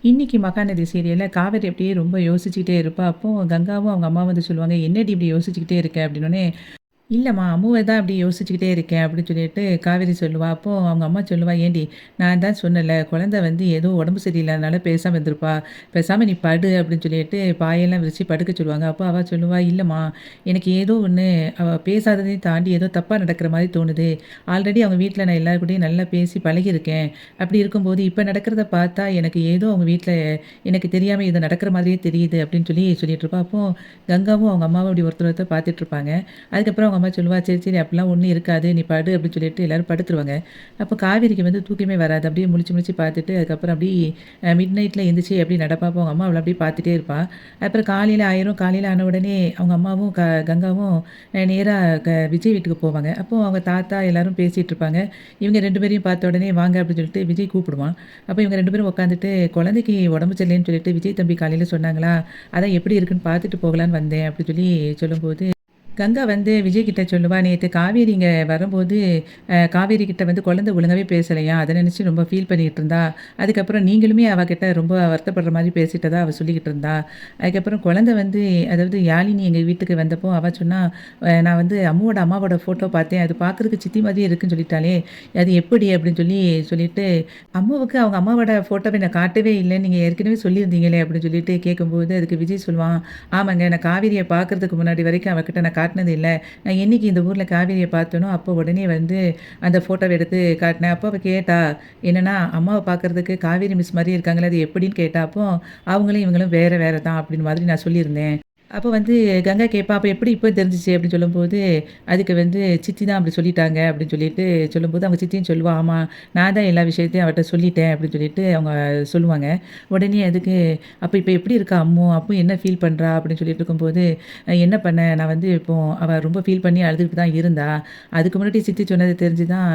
இன்னைக்கு மகாநதி சீரியல்ல காவேரி அப்படியே ரொம்ப யோசிச்சுக்கிட்டே இருப்பா. அப்போ கங்காவும் அவங்க அம்மா வந்து சொல்லுவாங்க, "என்னடி இப்படி யோசிச்சுக்கிட்டே இருக்க?" அப்படின்னோனே, "இல்லம்மா, அம்முவ தான் அப்படி யோசிச்சுக்கிட்டே இருக்கேன்" அப்படின்னு சொல்லிட்டு காவேரி சொல்லுவா. அப்போ அவங்க அம்மா சொல்லுவா, "ஏன்டி, நான் தான் சொன்னேன்ல, குழந்தை வந்து ஏதோ உடம்பு சரியில்லாதனால பேசாம இருந்திருப்பா. பேசாம நீ படு" அப்படின்னு சொல்லிட்டு பாயெல்லாம் விரிச்சு படுக்க சொல்லுவாங்க. அப்போ அவ சொல்லுவா, "இல்லம்மா, எனக்கு ஏதோ ஒண்ணு அவ பேசாததையும் தாண்டி ஏதோ தப்பா நடக்கிற மாரி தோணுது. ஆல்ரெடி அவங்க வீட்ல நான் எல்லார் கூடயும் நல்லா பேசி பழகியிருக்கேன். அப்படி இருக்கும்போது இப்ப நடக்கிறத பார்த்தா எனக்கு ஏதோ அவங்க வீட்ல எனக்கு தெரியாம இது நடக்கிற மாதிரியே தெரியுது" அப்படின்னு சொல்லிட்டு இருப்பா. அப்போ கங்காவும் அவங்க அம்மாவும் அப்படி ஒருத்தர் ஒருத்தர் பார்த்துட்டு இருப்பாங்க. அதுக்கப்புறம் அவங்க அம்மா சொல்லுவா, "சரி, சரி அப்படிலாம் ஒண்ணும் இருக்காது. நீ படு" அப்படின்னு சொல்லிட்டு எல்லாரும் படுத்துருவாங்க. அப்போ காவேரிக்கு வந்து தூக்கமே வராது. அப்படியே முழிச்சு முழிச்சு பார்த்துட்டு, அதுக்கப்புறம் அப்படியே மிட் நைட்ல எந்திரிச்சு அப்படியே நடப்பா. அப்போ அவங்க அம்மா அவள அப்படியே பார்த்துட்டே இருப்பா. அப்புறம் காலையில ஆயிரும். காலையில ஆன உடனே அவங்க அம்மாவும் கங்காவும் நேரா விஜய் வீட்டுக்கு போவாங்க. அப்போ அவங்க தாத்தா எல்லாரும் பேசிட்டு இருப்பாங்க. இவங்க 2 பேரையும் பார்த்த உடனே, "வாங்க" அப்படின்னு சொல்லிட்டு விஜய் கூப்பிடுவான். அப்போ இவங்க 2 பேரும் உட்காந்துட்டு, "குழந்தைக்கு உடம்பு சரியில்லைன்னு சொல்லிட்டு விஜய் தம்பி காலையில சொன்னாங்களா, அதான் எப்படி இருக்குன்னு பார்த்துட்டு போகலான்னு வந்தேன்" அப்படின்னு சொல்லும்போது, கங்கா வந்து விஜய் கிட்ட சொல்லுவா, "நேத்து காவேரி இங்க வரும்போது, காவேரி கிட்ட வந்து குழந்தை ஒழுங்காவே பேசலையாம். அத நினைச்சு ரொம்ப ஃபீல் பண்ணிட்டு இருந்தா. அதுக்கப்புறம் நீங்களுமே அவ கிட்ட ரொம்ப வருத்தப்படுற மாரி பேசிட்டதா அவ சொல்லிக்கிட்டு இருந்தா. அதுக்கப்புறம் குழந்தை வந்து அதாவது யாழினி எங்க வீட்டுக்கு வந்தப்போ அவ சொன்னா, நான் வந்து அம்மாவோட ஃபோட்டோ பார்த்தேன். அது பார்க்கறதுக்கு சித்தி மாதிரியே இருக்குன்னு சொல்லிட்டாளே, அது எப்படி?" அப்படின்னு சொல்லிட்டு, "அம்முவுக்கு அவங்க அம்மாவோட ஃபோட்டோவ நான் காட்டவே இல்ல. நீங்க ஏற்கனவே சொல்லியிருந்தீங்களே" அப்படின்னு சொல்லிட்டு கேட்கும்போது, அதுக்கு விஜய் சொல்லுவான், "ஆமாங்க. நான் காவேரிய பார்க்கறதுக்கு முன்னாடி வரைக்கும் அவகிட்ட நான் காட்டுனது இல்ல. நான் என்னைக்கு இந்த ஊர்ல காவேரிய பார்த்தேனோ, அப்போ உடனே வந்து அந்த ஃபோட்டோவ எடுத்து காட்டினேன். அப்போ அவ கேட்டா, என்னன்னா, அம்மாவ பார்க்கறதுக்கு காவேரி மிஸ் மாரியே இருக்காங்களே, அது எப்படின்னு கேட்டா. அப்போ அவங்களும் இவங்களும் வேற வேற தான் அப்படின்னு மாதிரி நான் சொல்லியிருந்தேன். அப்போ வந்து கங்கா கேட்பா, "அப்ப எப்படி இப்போ தெரிஞ்சுச்சு?" அப்படின்னு சொல்லும்போது, அதுக்கு வந்து சித்தி தான் அப்படி சொல்லிட்டாங்க அப்படின்னு சொல்லிட்டு சொல்லும்போது, அவங்க சித்தியும் சொல்லுவா, "ஆமா, நான் தான் எல்லா விஷயத்தையும் அவட்ட சொல்லிட்டேன்" அப்படின்னு சொல்லிட்டு அவங்க சொல்லுவாங்க. உடனே அதுக்கு, "அப்ப இப்ப எப்படி இருக்கா அம்மு? அம்மு என்ன ஃபீல் பண்றா?" அப்படின்னு சொல்லிட்டு இருக்கும்போது, என்ன பண்ண, நான் வந்து இப்போ அவ ரொம்ப ஃபீல் பண்ணி அழுதுகிட்டு தான் இருந்தா. அதுக்கு முன்னாடி சித்தி சொன்னது தெரிஞ்சு தான்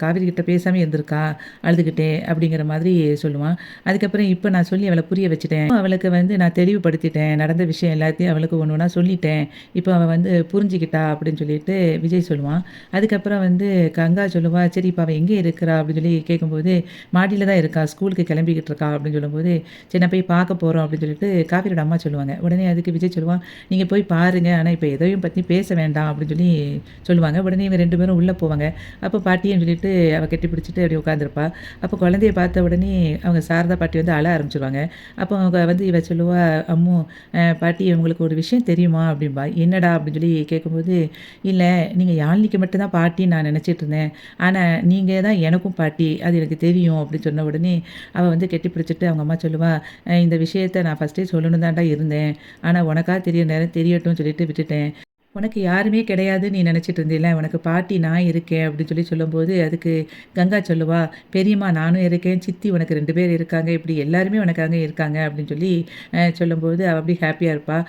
காவேரி கிட்ட பேசாமயே இருந்திருக்கா, அழுதுகிட்டே" அப்படிங்கிற மாதிரி சொல்லுவான். அதுக்கப்புறம் இப்ப நான் சொல்லி அவள புரிய வச்சுட்டேன். அவளுக்கு வந்து நான் தெளிவுபடுத்திட்டேன். நடந்த விஷயம் எல்லாத்தையும் அவளுக்கு ஒண்ணு ஒண்ணா சொல்லிட்டேன். இப்ப அவ வந்து புரிஞ்சுக்கிட்டா அப்படின்னு சொல்லிட்டு விஜய் சொல்லுவான். அதுக்கப்புறம் வந்து கங்கா சொல்லுவா, "சரி, இப்ப அவ எங்க இருக்கிறா?" அப்படின்னு சொல்லி கேட்கும்போது, "மாடியில தான் இருக்கா. ஸ்கூலுக்கு கிளம்பிக்கிட்டு இருக்கா" அப்படின்னு சொல்லும்போது, "சரி, நான் போய் பார்க்க போறோம்" அப்படின்னு சொல்லிட்டு காவேரியோட அம்மா சொல்லுவாங்க. உடனே அதுக்கு விஜய் சொல்லுவான், "நீங்க போய் பாருங்க. ஆனா இப்ப எதையும் பத்தி பேச வேண்டாம்" அப்படின்னு சொல்லி சொல்லுவாங்க. உடனே இவங்க 2 பேரும் உள்ள போவாங்க. அப்போ பாட்டின்னு சொல்லிட்டு அவ கட்டி பிடிச்சுட்டு அப்படியே உட்காந்துருப்பா. அப்போ குழந்தைய பார்த்த உடனே அவங்க சாரதா பாட்டி வந்து அழ ஆரம்பிச்சுருவாங்க. அப்போ அவங்க வந்து இவ சொல்லுவா, "அம்மு, பாட்டி, உங்களுக்கு ஒரு விஷயம் தெரியுமா?" அப்படிம்பா. "என்னடா?" அப்படின்னு சொல்லி கேட்கும்போது, "இல்ல, நீங்க யாழினிக்கு மட்டும் தான் பாட்டின்னு நான் நினச்சிட்டு இருந்தேன். ஆனா நீங்க தான் எனக்கும் பாட்டி. அது எனக்கு தெரியும்" அப்படின்னு சொன்ன உடனே அவ வந்து கெட்டி பிடிச்சுட்டு அவங்க அம்மா சொல்லுவா, இந்த விஷயத்த நான் ஃபர்ஸ்ட்டே சொல்லணும் தான்டா இருந்தேன். ஆனா உனக்கா தெரிய நேரம் தெரியட்டும்னு சொல்லிட்டு விட்டுட்டேன். உனக்கு யாருமே கிடையாதுன்னு நீ நினச்சிட்டு இருந்தீல்ல, உனக்கு பாட்டி நான் இருக்கேன்" அப்படின்னு சொல்லும்போது, அதுக்கு கங்கா சொல்லுவா, "பெரியம்மா நானும் இருக்கேன், சித்தி உனக்கு 2 பேர் இருக்காங்க. இப்படி எல்லாருமே உனக்காக இருக்காங்க" அப்படின்னு சொல்லி சொல்லும்போது, அவ அப்படியே ஹேப்பியா இருப்பா.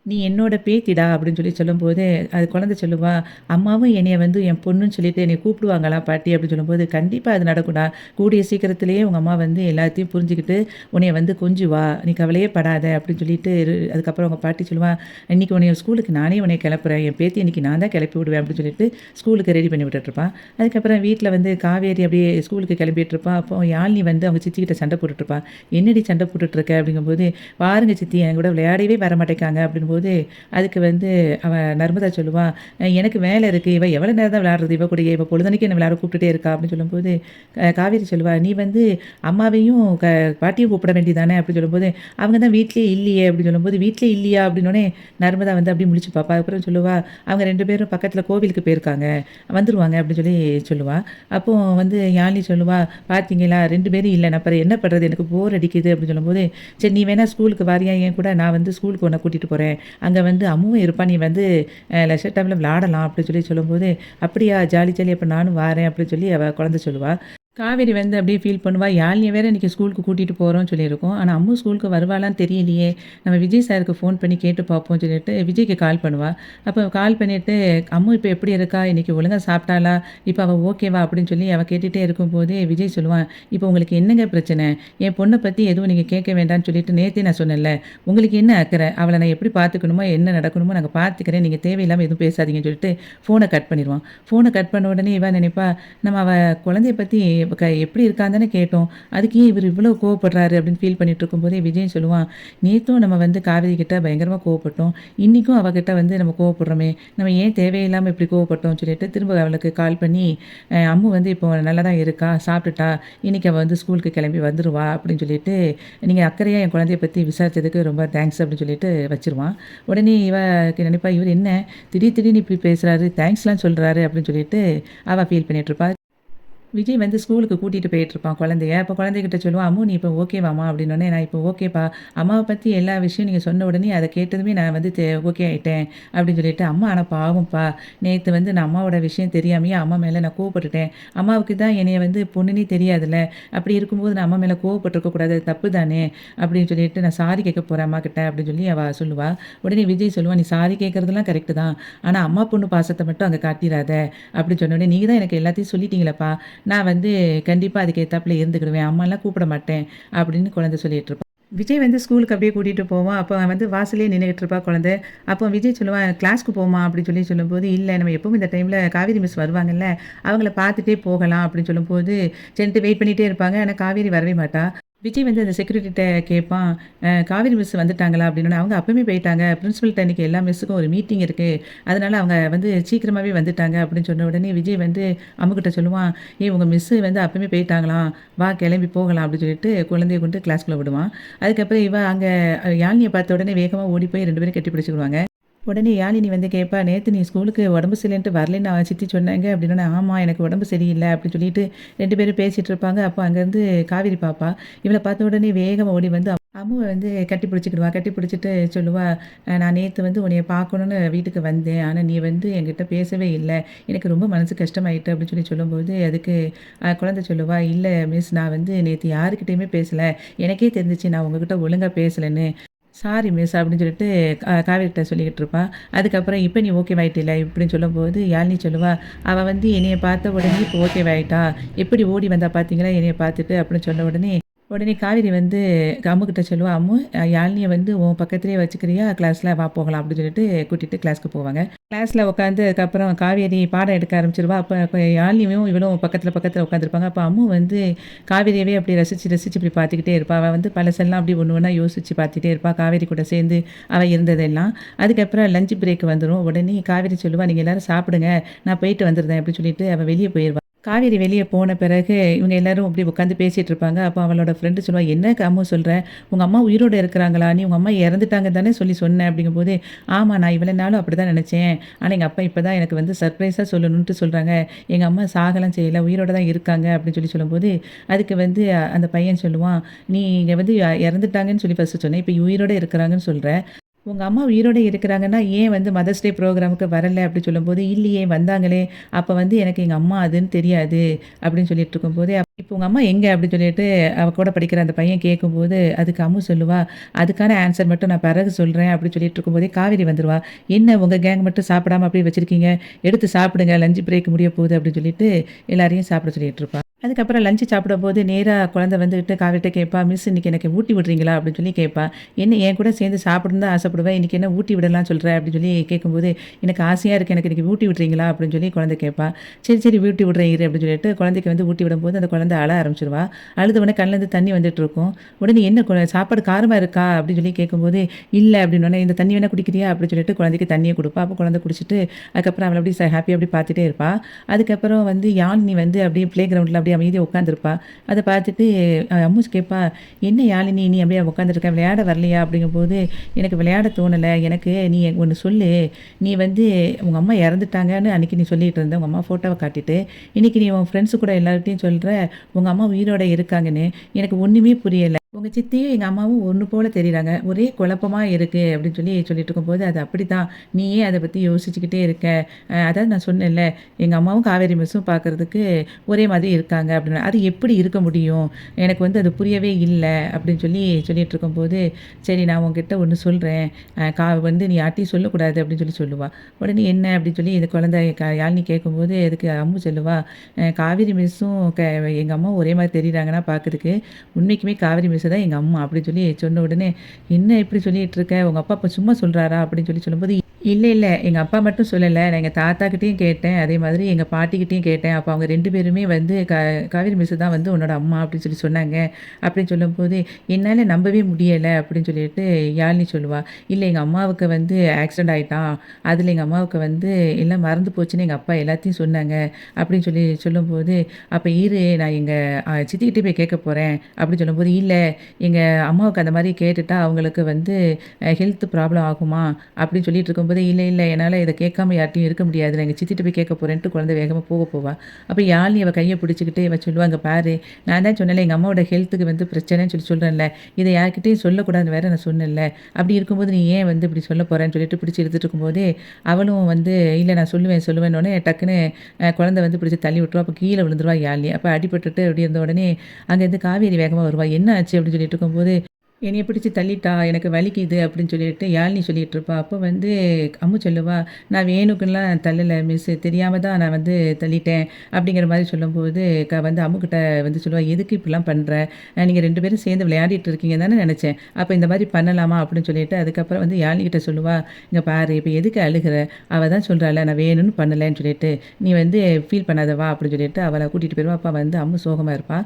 "நீ என்னோட பேத்திடா" அப்படின்னு சொல்லும்போது, அது குழந்தை சொல்லுவா, "அம்மாவும் என்னைய வந்து என் பொண்ணுன்னு சொல்லிட்டு என்னைய கூப்பிடுவாங்களா பாட்டி?" அப்படின்னு சொல்லும்போது, "கண்டிப்பா அது நடக்கும்டா. கூடிய சீக்கிரத்திலேயே உங்க அம்மா வந்து எல்லாத்தையும் புரிஞ்சுக்கிட்டு உன்னைய வந்து கொஞ்சுவா. நீ கவலையே படாத" அப்படின்னு சொல்லிட்டு அதுக்கப்புறம் அவங்க பாட்டி சொல்லுவா, "இன்னைக்கு உன்னைய ஸ்கூலுக்கு நானே உன்னைய கிளப்புறேன். என் பேத்தி இன்னைக்கு நான் தான் கிளப்பி விடுவேன்" அப்படின்னு சொல்லிட்டு ஸ்கூலுக்கு ரெடி பண்ணி விட்டுட்டுருப்பா. அதுக்கப்புறம் வீட்ல வந்து காவேரி அப்படியே ஸ்கூலுக்கு கிளம்பிட்டுருப்பா. அப்போ யாழினி வந்து அவங்க சித்திக்கிட்ட சண்டை போட்டுட்ருப்பா. "என்னடி சண்டை போட்டுட்ருக்க?" அப்படிங்கும்போது, "பாருங்க சித்தி, என் கூட விளையாடவே வரமாட்டேங்காங்க" அப்படின்போது, அதுக்கு வந்து அவ நர்மதா சொல்லுவா, எனக்கு வேலை இருக்கு. இவ எவ்வளோ நேரம் தான் விளையாடுறது இவ கூடயே? இவ பொழுதன்னைக்கும் என்ன விளையாட கூப்பிட்டுட்டே இருக்கா" அப்படின்னு சொல்லும்போது, காவேரி சொல்லுவா, "நீ வந்து அம்மாவையும் பாட்டியும் கூப்பிட வேண்டியதானே" அப்படின்னு சொல்லும்போது, "அவங்க தான் வீட்லயே இல்லையே" அப்படின்னு சொல்லும்போது, "வீட்லயே இல்லையா?" அப்படின்னோனே நர்மதா வந்து அப்படியே முழிச்சு பார்ப்பா. அதுக்கப்புறம் சொல்லுவா, "அவங்க 2 பேரும் பக்கத்துல கோவிலுக்கு போயிருக்காங்க. வந்துருவாங்க" அப்படின்னு சொல்லுவா. அப்போ வந்து யாழினி சொல்லுவா, "பார்த்தீங்களா, 2 பேரும் இல்ல. நான் அப்புறம் என்ன பண்றது? எனக்கு போர் அடிக்குது" அப்படின்னு சொல்லும்போது, "சரி, நீ வேணா ஸ்கூலுக்கு வாரியா என் கூட? நான் வந்து ஸ்கூலுக்கு உன்ன கூட்டிட்டு போறேன். அங்க வந்து அம்முவும் இருப்பா. நீ வந்து லெஷர் டைம்ல விளையாடலாம்" அப்படின்னு சொல்லும்போது, "அப்படியா, ஜாலி ஜாலி, அப்ப நானும் வாரேன்" அப்படின்னு சொல்லி அவ குழந்தை சொல்லுவா. காவேரி வந்து அப்படியே ஃபீல் பண்ணுவா. யாழினிய வேற இன்னைக்கு ஸ்கூலுக்கு கூட்டிட்டு போறோம்னு சொல்லியிருக்கோம். ஆனா அம்மு ஸ்கூலுக்கு வருவாளான்னு தெரியலையே! நம்ம விஜய் சாருக்கு ஃபோன் பண்ணி கேட்டு பார்ப்போம்னு சொல்லிட்டு விஜய்க்கு கால் பண்ணுவா. அப்போ கால் பண்ணிட்டு, "அம்மு இப்ப எப்படி இருக்கா? இன்னைக்கு ஒழுங்கா சாப்பிட்டாளா? இப்ப அவ ஓகேவா?" அப்படின்னு சொல்லி அவ கேட்டுட்டே இருக்கும்போதே விஜய் சொல்லுவான், "இப்போ உங்களுக்கு என்னங்க பிரச்சனை? என் பொண்ண பத்தி எதுவும் நீங்க கேட்க வேண்டாம்னு சொல்லிட்டு நேத்தே நான் சொன்னேன்ல. உங்களுக்கு என்ன அக்கறை? அவள நான் எப்படி பார்த்துக்கணுமோ, என்ன நடக்கணுமோ நாங்க பார்த்துக்கிறேன். நீங்க தேவையில்லாம எதுவும் பேசாதீங்கன்னு" சொல்லிட்டு ஃபோன கட் பண்ணிருவான். ஃபோன கட் பண்ண உடனே இவ நினைப்பா, நம்ம அவ குழந்தைய பத்தி எப்படி இருக்கான்னு தானே கேட்டோம். அதுக்கு ஏன் இவர் இவ்வளோ கோவப்படுறாரு அப்படின்னு ஃபீல் பண்ணிட்டு இருக்கும்போதே விஜயும் சொல்லுவான், நேத்தும் நம்ம வந்து காவேரி கிட்ட பயங்கரமா கோவப்பட்டோம். இன்னைக்கும் அவகிட்ட வந்து நம்ம கோவப்படுறோமே, நம்ம ஏன் தேவையில்லாம இப்படி கோவப்பட்டோம்னு சொல்லிட்டு திரும்ப அவளுக்கு கால் பண்ணி, அம்மு வந்து இப்போ நல்லா தான் இருக்கா, சாப்பிட்டுட்டா, இன்னைக்கு அவ வந்து ஸ்கூலுக்கு கிளம்பி வந்துருவா அப்படின்னு சொல்லிட்டு, நீங்க அக்கறையா என் குழந்தைய பத்தி விசாரிச்சதுக்கு ரொம்ப தேங்க்ஸ் அப்படின்னு சொல்லிட்டு வச்சுருவான். உடனே இவ நினைப்பா, இவர் என்ன திடீர்னு இப்படி பேசுறாரு, தேங்க்ஸ்லாம் சொல்றாரு அப்படின்னு சொல்லிட்டு அவ ஃபீல் பண்ணிட்டு இருப்பா. விஜய் வந்து ஸ்கூலுக்கு கூட்டிட்டு போயிட்டுருப்பான் குழந்தைய. அப்போ குழந்தைகிட்ட சொல்லுவான், "அம்மு நீ இப்போ ஓகேவாம்மா?" அப்படின்னோனே, "நான் இப்போ ஓகேப்பா. அம்மாவ பத்தி எல்லா விஷயம் நீங்க சொன்ன உடனே அத கேட்டதுமே நான் வந்து ஓகே ஆயிட்டேன்." அப்படின்னு சொல்லிட்டு, "அம்மா ஆனா பாவம்ப்பா. நேத்து வந்து நான் அம்மாவோட விஷயம் தெரியாமயே அம்மா மேல நான் கோவப்பட்டுட்டேன். அம்மாவுக்கு தான் என்னைய வந்து பொண்ணுன்னே தெரியாதுல்ல. அப்படி இருக்கும்போது நான் அம்மா மேல கோவப்பட்டுருக்க கூடாது. அது தப்பு தானே." அப்படின்னு சொல்லிட்டு, "நான் சாரி கேட்க போறேன் அம்மாகிட்ட." அப்படின்னு சொல்லி அவ சொல்லுவா. உடனே விஜய் சொல்லுவான், "நீ சாரி கேட்கறதெல்லாம் கரெக்ட்டு தான். ஆனா அம்மா பொண்ணு பாசத்த மட்டும் அங்க காட்டிறாத." அப்படின்னு சொன்னோனே, "நீங்க தான் எனக்கு எல்லாத்தையும் சொல்லிட்டீங்களேப்பா. நான் வந்து கண்டிப்பா அதுக்கு ஏத்தாப்புல இருந்துக்கிடுவேன். அம்மாலாம் கூப்பிட மாட்டேன்." அப்படின்னு குழந்தை சொல்லிட்டு இருப்பா. விஜய் வந்து ஸ்கூலுக்கு அப்படியே கூட்டிட்டு போவான். அப்போ வந்து வாசல்லயே நின்னுகிட்டு இருப்பா குழந்தை. அப்போ விஜய் சொல்லுவான், "கிளாஸ்க்கு போமா?" அப்படின்னு சொல்லும்போது, "இல்ல நம்ம எப்பவும் இந்த டைம்ல காவேரி மிஸ் வருவாங்கல்ல, அவங்கள பார்த்துட்டே போகலாம்." அப்படின்னு சொல்லும்போது, சரின்ட்டு வெயிட் பண்ணிட்டே இருப்பாங்க. ஆனா காவேரி வரவே மாட்டா. விஜய் வந்து அந்த செக்யூரிட்டிட்ட கேட்பான், "காவேரி மிஸ் வந்துட்டாங்களா?" அப்படின்னோனே, "அவங்க அப்பவே போயிட்டாங்க. பிரின்சிபல்ட்ட இன்னைக்கு எல்லா மிஸ்ஸுக்கும் ஒரு மீட்டிங் இருக்கு. அதனால அவங்க வந்து சீக்கிரமாவே வந்துட்டாங்க." அப்படின்னு சொன்ன உடனே விஜய் வந்து அம்முகிட்ட சொல்லுவான், "ஏய் உங்க மிஸ்ஸு வந்து அப்பவே போயிட்டாங்களாம். வா கிளம்பி போகலாம்." அப்படின்னு சொல்லிட்டு குழந்தைய கொண்டு கிளாஸ்க்குள்ள விடுவான். அதுக்கப்புறம் இவ அங்க யாழினிய பார்த்த உடனே வேகமா ஓடி போய் 2 பேரும் கட்டி பிடிச்சுக்குவாங்க. உடனே யாழினி வந்து கேட்பா, "நேத்து நீ ஸ்கூலுக்கு உடம்பு சரியில்லன்ட்டு வரலைன்னு சித்தி சொன்னாங்க." அப்படின்னோனே, "ஆமா எனக்கு உடம்பு சரியில்ல." அப்படின்னு சொல்லிட்டு 2 பேரும் பேசிட்டு இருப்பாங்க. அப்போ அங்கேருந்து காவேரி பாப்பா. இவள பார்த்த உடனே வேகமா ஓடி வந்து அம்முவ வந்து கட்டி பிடிச்சுக்கிடுவா. கட்டி பிடிச்சிட்டு சொல்லுவா, "நான் நேத்து வந்து உன்னைய பார்க்கணும்னு வீட்டுக்கு வந்தேன். ஆனா நீ வந்து என்கிட்ட பேசவே இல்ல. எனக்கு ரொம்ப மனசு கஷ்டமாயிட்டு." அப்படின்னு சொல்லும்போது, அதுக்கு குழந்தை சொல்லுவா, "இல்ல மிஸ் நான் வந்து நேத்து யாருக்கிட்டயுமே பேசல. எனக்கே தெரிஞ்சுச்சு நான் உங்ககிட்ட ஒழுங்கா பேசலன்னு. Sorry miss." அப்படின்னு சொல்லிட்டு காவேரிட்ட சொல்லிக்கிட்டு இருப்பா. அதுக்கப்புறம், "இப்ப நீ ஓகேவாயிட்டில்ல?" இப்படின்னு சொல்லும்போது, யாழினி சொல்லுவா, "அவ வந்து என்னைய பார்த்த உடனே இப்போ ஓகேவாயிட்டா. எப்படி ஓடி வந்தா பார்த்தீங்களா என்னைய பார்த்துட்டு." அப்படின்னு சொன்ன உடனே காவேரி வந்து அம்முகிட்ட சொல்லுவா, "அம்மு யாழினிய வந்து உன் பக்கத்துலயே வச்சுக்கிறியா? கிளாஸ்ல வா போகலாம்." அப்படின்னு சொல்லிட்டு கூட்டிட்டு கிளாஸ்க்கு போவாங்க. கிளாஸ்ல உட்காந்து அதுக்கப்புறம் காவேரி பாடம் எடுக்க ஆரம்பிச்சுருவா. அப்ப யாழினியும் இவளும் பக்கத்துல பக்கத்துல உட்காந்துருப்பாங்க. அப்ப அம்மு வந்து காவேரியவே அப்படி ரசிச்சு ரசிச்சு இப்படி பார்த்துக்கிட்டே இருப்பா. அவ வந்து பழசெல்லாம் அப்படி ஒண்ணு ஒண்ணா யோசிச்சு பார்த்துட்டே இருப்பா. காவேரி கூட சேர்ந்து அவ இருந்ததெல்லாம். அதுக்கப்புறம் லஞ்ச் பிரேக் வந்துரும். உடனே காவேரி சொல்லுவா, "நீங்க எல்லாரும் சாப்பிடுங்க. நான் போயிட்டு வந்துருந்தேன்." அப்படின்னு சொல்லிட்டு அவ வெளிய போயிருவா. காவேரி வெளிய போன பிறகு இவங்க எல்லாரும் அப்படி உட்காந்து பேசிட்டு இருப்பாங்க. அப்ப அவளோட ஃப்ரெண்டு சொல்லுவா, "என்ன அம்மு சொல்ற? உங்க அம்மா உயிரோட இருக்கிறாங்களா? நீ உங்க அம்மா இறந்துட்டாங்க தானே சொன்ன." அப்படிங்கும்போது, "ஆமா நான் இவ்வளோ நாளும் அப்படிதான் நினைச்சேன். ஆனா எங்க அப்பா இப்ப தான் எனக்கு வந்து சர்ப்ரைஸா சொல்லணும்ன்ட்டு சொல்றாங்க. எங்க அம்மா சாகலாம் செய்யல. உயிரோட தான் இருக்காங்க." அப்படின்னு சொல்லும்போது, அதுக்கு வந்து அந்த பையன் சொல்லுவான், "நீங்க வந்து இறந்துட்டாங்கன்னு சொல்லி ஃபர்ஸ்ட்டு சொன்ன. இப்ப உயிரோட இருக்கிறாங்கன்னு சொல்ற. உங்க அம்மா உயிரோட இருக்கிறாங்கன்னா, ஏன் வந்து மதர்ஸ் டே ப்ரோகிராமுக்கு வரல?" அப்படி சொல்லும்போது, "இல்லையே வந்தாங்களே! அப்ப வந்து எனக்கு எங்க அம்மா அதுன்னு தெரியாது." அப்படின்னு சொல்லிட்டு இருக்கும்போதே, "இப்போ உங்க அம்மா எங்க?" அப்படின்னு சொல்லிட்டு அவ கூட படிக்கிற அந்த பையன் கேட்கும்போது, அதுக்கு அம்மு சொல்லுவா, "அதுக்கான ஆன்சர் மட்டும் நான் பிறகு சொல்றேன்." அப்படின்னு சொல்லிட்டு இருக்கும்போதே காவேரி வந்துருவா. "என்ன உங்க கேங் மட்டும் சாப்பிடாம அப்படியே வச்சிருக்கீங்க? எடுத்து சாப்பிடுங்க. லஞ்ச் பிரேக் முடிய போகுது." அப்படின்னு சொல்லிட்டு எல்லாரையும் சாப்பிட சொல்லிட்டு இருப்பா. அதுக்கப்புறம் லஞ்ச் சாப்பிடும்போது நேரா குழந்தை வந்துட்டு காவிட்ட கேட்பா, "மிஸ் இன்னைக்கு எனக்கு ஊட்டி விடுறீங்களா?" அப்படின்னு சொல்லி கேட்பா. "என்ன என் கூட சேர்ந்து சாப்பிடணும்னு தான் ஆசைப்படுவேன். இன்னைக்கு என்ன ஊட்டி விடலாம் சொல்ற?" அப்படின்னு சொல்லி கேட்கும்போது, "எனக்கு ஆசையா இருக்கு. எனக்கு இன்னைக்கு ஊட்டி விடுறீங்களா?" அப்படின்னு சொல்லி குழந்தை கேட்பா. "சரி, சரி ஊட்டி விடுறேன் இரு." அப்படின்னு சொல்லிட்டு குழந்தைக்கு வந்து ஊட்டி விடும்போது அந்த குழந்தை அழ ஆரம்பிச்சுருவா. அழுத உடனே கண்லேருந்து தண்ணி வந்துட்டு இருக்கும். உடனே "என்ன சாப்பாடு காரமா இருக்கா?" அப்படின்னு சொல்லி கேட்கும்போது, "இல்ல." அப்படின்னோனே, "இந்த தண்ணி வேணா குடிக்கிறியா?" அப்படின்னு சொல்லிட்டு குழந்தைக்கு தண்ணிய குடுப்பா. அப்போ குழந்தை குடிச்சிட்டு அதுக்கப்புறம் அவள அப்படியே ஹேப்பியா அப்படியே பார்த்துட்டே இருப்பா. அதுக்கப்புறம் வந்து யாழினி வந்து அப்படியே ப்ளே கிரவுண்ட்ல அப்படியே அமைதியா உட்காந்துருப்பா. அத பார்த்துட்டு அம்மு கேட்பா, "என்ன யாழினி நீ அப்படியே உட்காந்துருக்க, விளையாட வரலையா?" அப்படிங்கும்போது, "எனக்கு விளையாட தோணல. எனக்கு நீ ஒண்ணு சொல்லு. நீ வந்து உங்க அம்மா இறந்துட்டாங்கன்னு அன்னைக்கு நீ சொல்லிட்டு இருந்த. உங்க அம்மா ஃபோட்டோவ காட்டிட்டு, இன்னைக்கு நீ உன் ஃப்ரெண்ட்ஸ் கூட எல்லார்கிட்டயும் சொல்ற, உங்க அம்மா உயிரோட இருக்காங்கன்னு. எனக்கு ஒண்ணுமே புரியல. உங்க சித்தியும் எங்க அம்மாவும் ஒண்ணு போல தெரியிறாங்க. ஒரே குழப்பமா இருக்கு." அப்படின்னு சொல்லிட்டு இருக்கும்போது, "அது அப்படித்தான். நீ ஏன் அத பத்தி யோசிச்சுக்கிட்டே இருக்க? அதாவது நான் சொன்னேன்ல, எங்க அம்மாவும் காவேரி மிஸ்ஸும் பார்க்கறதுக்கு ஒரே மாதிரி இருக்காங்க." அப்படின்னு. "அது எப்படி இருக்க முடியும்? எனக்கு வந்து அது புரியவே இல்ல." அப்படின்னு சொல்லிட்டு இருக்கும்போது, "சரி நான் உன்கிட்ட ஒண்ணு சொல்றேன். வந்து நீ யார்ட்டயும் சொல்லக்கூடாது." அப்படின்னு சொல்லுவா. உடனே "என்ன?" அப்படின்னு சொல்லி இந்த குழந்தை யாழினி கேட்கும்போது, அதுக்கு அம்மு சொல்லுவா, "காவேரி மிஸ்ஸும் எங்க அம்மாவும் ஒரே மாரி தெரியிறாங்கன்னா பார்க்கறதுக்கு, உண்மைக்குமே காவேரி மிஸ் தான் எங்க அம்மா." அப்படின்னு சொன்ன உடனே, "என்ன இப்படி சொல்லிட்டு இருக்க? உங்க அப்பா அப்ப சும்மா சொல்றாரா?" அப்படின்னு சொல்லும்போது, இல்ல, இல்ல. எங்க அப்பா மட்டும் சொல்லல. நான் எங்க தாத்தாகிட்டயும் கேட்டேன். அதே மாதிரி எங்க பாட்டிகிட்டயும் கேட்டேன். அப்ப அவங்க 2 பேருமே வந்து காவேரி மிஸ் தான் வந்து உன்னோட அம்மா அப்படின்னு சொல்லி சொன்னாங்க. அப்படின்னு சொல்லும்போது, என்னால நம்பவே முடியல அப்படின்னு சொல்லிட்டு யாழினி சொல்லுவா. இல்ல எங்க அம்மாவுக்கு வந்து ஆக்சிடென்ட் ஆயிட்டான். அதுல எங்க அம்மாவுக்கு வந்து எல்லாம் மறந்து போச்சுன்னு எங்க அப்பா எல்லாத்தையும் சொன்னாங்க. அப்படின்னு சொல்லி சொல்லும்போது, அப்ப இரு நான் எங்க சித்திக்கிட்ட போய் கேட்க போறேன். அப்படின்னு சொல்லும்போது, இல்ல எங்க அம்மாவுக்கு அந்த மாரி கேட்டுட்டா அவங்களுக்கு வந்து ஹெல்த் ப்ராப்ளம் ஆகுமா? அப்படின்னு சொல்லிட்டு இருக்கும்போது, "இல்ல, இல்ல என்னால இத கேட்காம யார்ட்டயும் இருக்க முடியாது. நான் எங்க சித்திட்ட போய் கேட்க போறேன்ட்டு" குழந்தை வேகமா போவா. அப்ப யாழினி அவ கைய பிடிச்சுக்கிட்டு இவ சொல்லுவா, "இங்க பாரு, நான் தான் சொன்னேன்ல எங்க அம்மாவோட ஹெல்த்துக்கு வந்து பிரச்சனைன்னு சொல்லி சொல்றேன்ல. இத யார்கிட்டயும் சொல்லக்கூடாதுன்னு வேற நான் சொன்னேன்ல. அப்படி இருக்கும்போது நீ ஏன் வந்து இப்படி சொல்ல போறேன்னு" சொல்லிட்டு பிடிச்சு இழுத்துட்டு இருக்கும்போதே, அவளும் வந்து, "இல்ல நான் சொல்லுவேன் சொல்லுவேன்னோனே" டக்குன்னு குழந்தை வந்து பிடிச்சு தள்ளி விட்டுருவா. அப்ப கீழ விழுந்துருவா யாழினி. அப்ப அடிபட்டுட்டு அப்படி இருந்த உடனே, அங்கேருந்து காவேரி வேகமா வருவா. "என்ன ஆச்சு?" அப்படின்னு சொல்லிட்டு இருக்கும்போது, என்னைய பிடிச்சு தள்ளிட்டா, எனக்கு வலிக்குது அப்படின்னு சொல்லிட்டு யாழினி சொல்லிட்டுருப்பா. அப்போ வந்து அம்மு சொல்லுவா, "நான் வேணுக்குன்லாம் தள்ளல மிஸ்ஸு. தெரியாம தான் நான் வந்து தள்ளிட்டேன்." அப்படிங்கிற மாரி சொல்லும்போது, வந்து அம்முகிட்ட வந்து சொல்லுவா, "எதுக்கு இப்படிலாம் பண்ற? நீங்க 2 பேரும் சேர்ந்து விளையாடிட்டு இருக்கீங்கன்னு தானே நெனச்சேன். அப்ப இந்த மாரி பண்ணலாமா?" அப்படின்னு சொல்லிட்டு, அதுக்கப்புறம் வந்து யாழினி கிட்ட சொல்லுவா, "இங்க பாரு, இப்ப எதுக்கு அழுகுற? அவ தான் சொல்றால்ல, நான் வேணும்னு பண்ணலன்னு சொல்லிட்டு. நீ வந்து ஃபீல் பண்ணாத வா." அப்படின்னு சொல்லிட்டு அவள கூட்டிட்டு போயிருவா. அப்ப வந்து அம்மு சோகமா இருப்பா.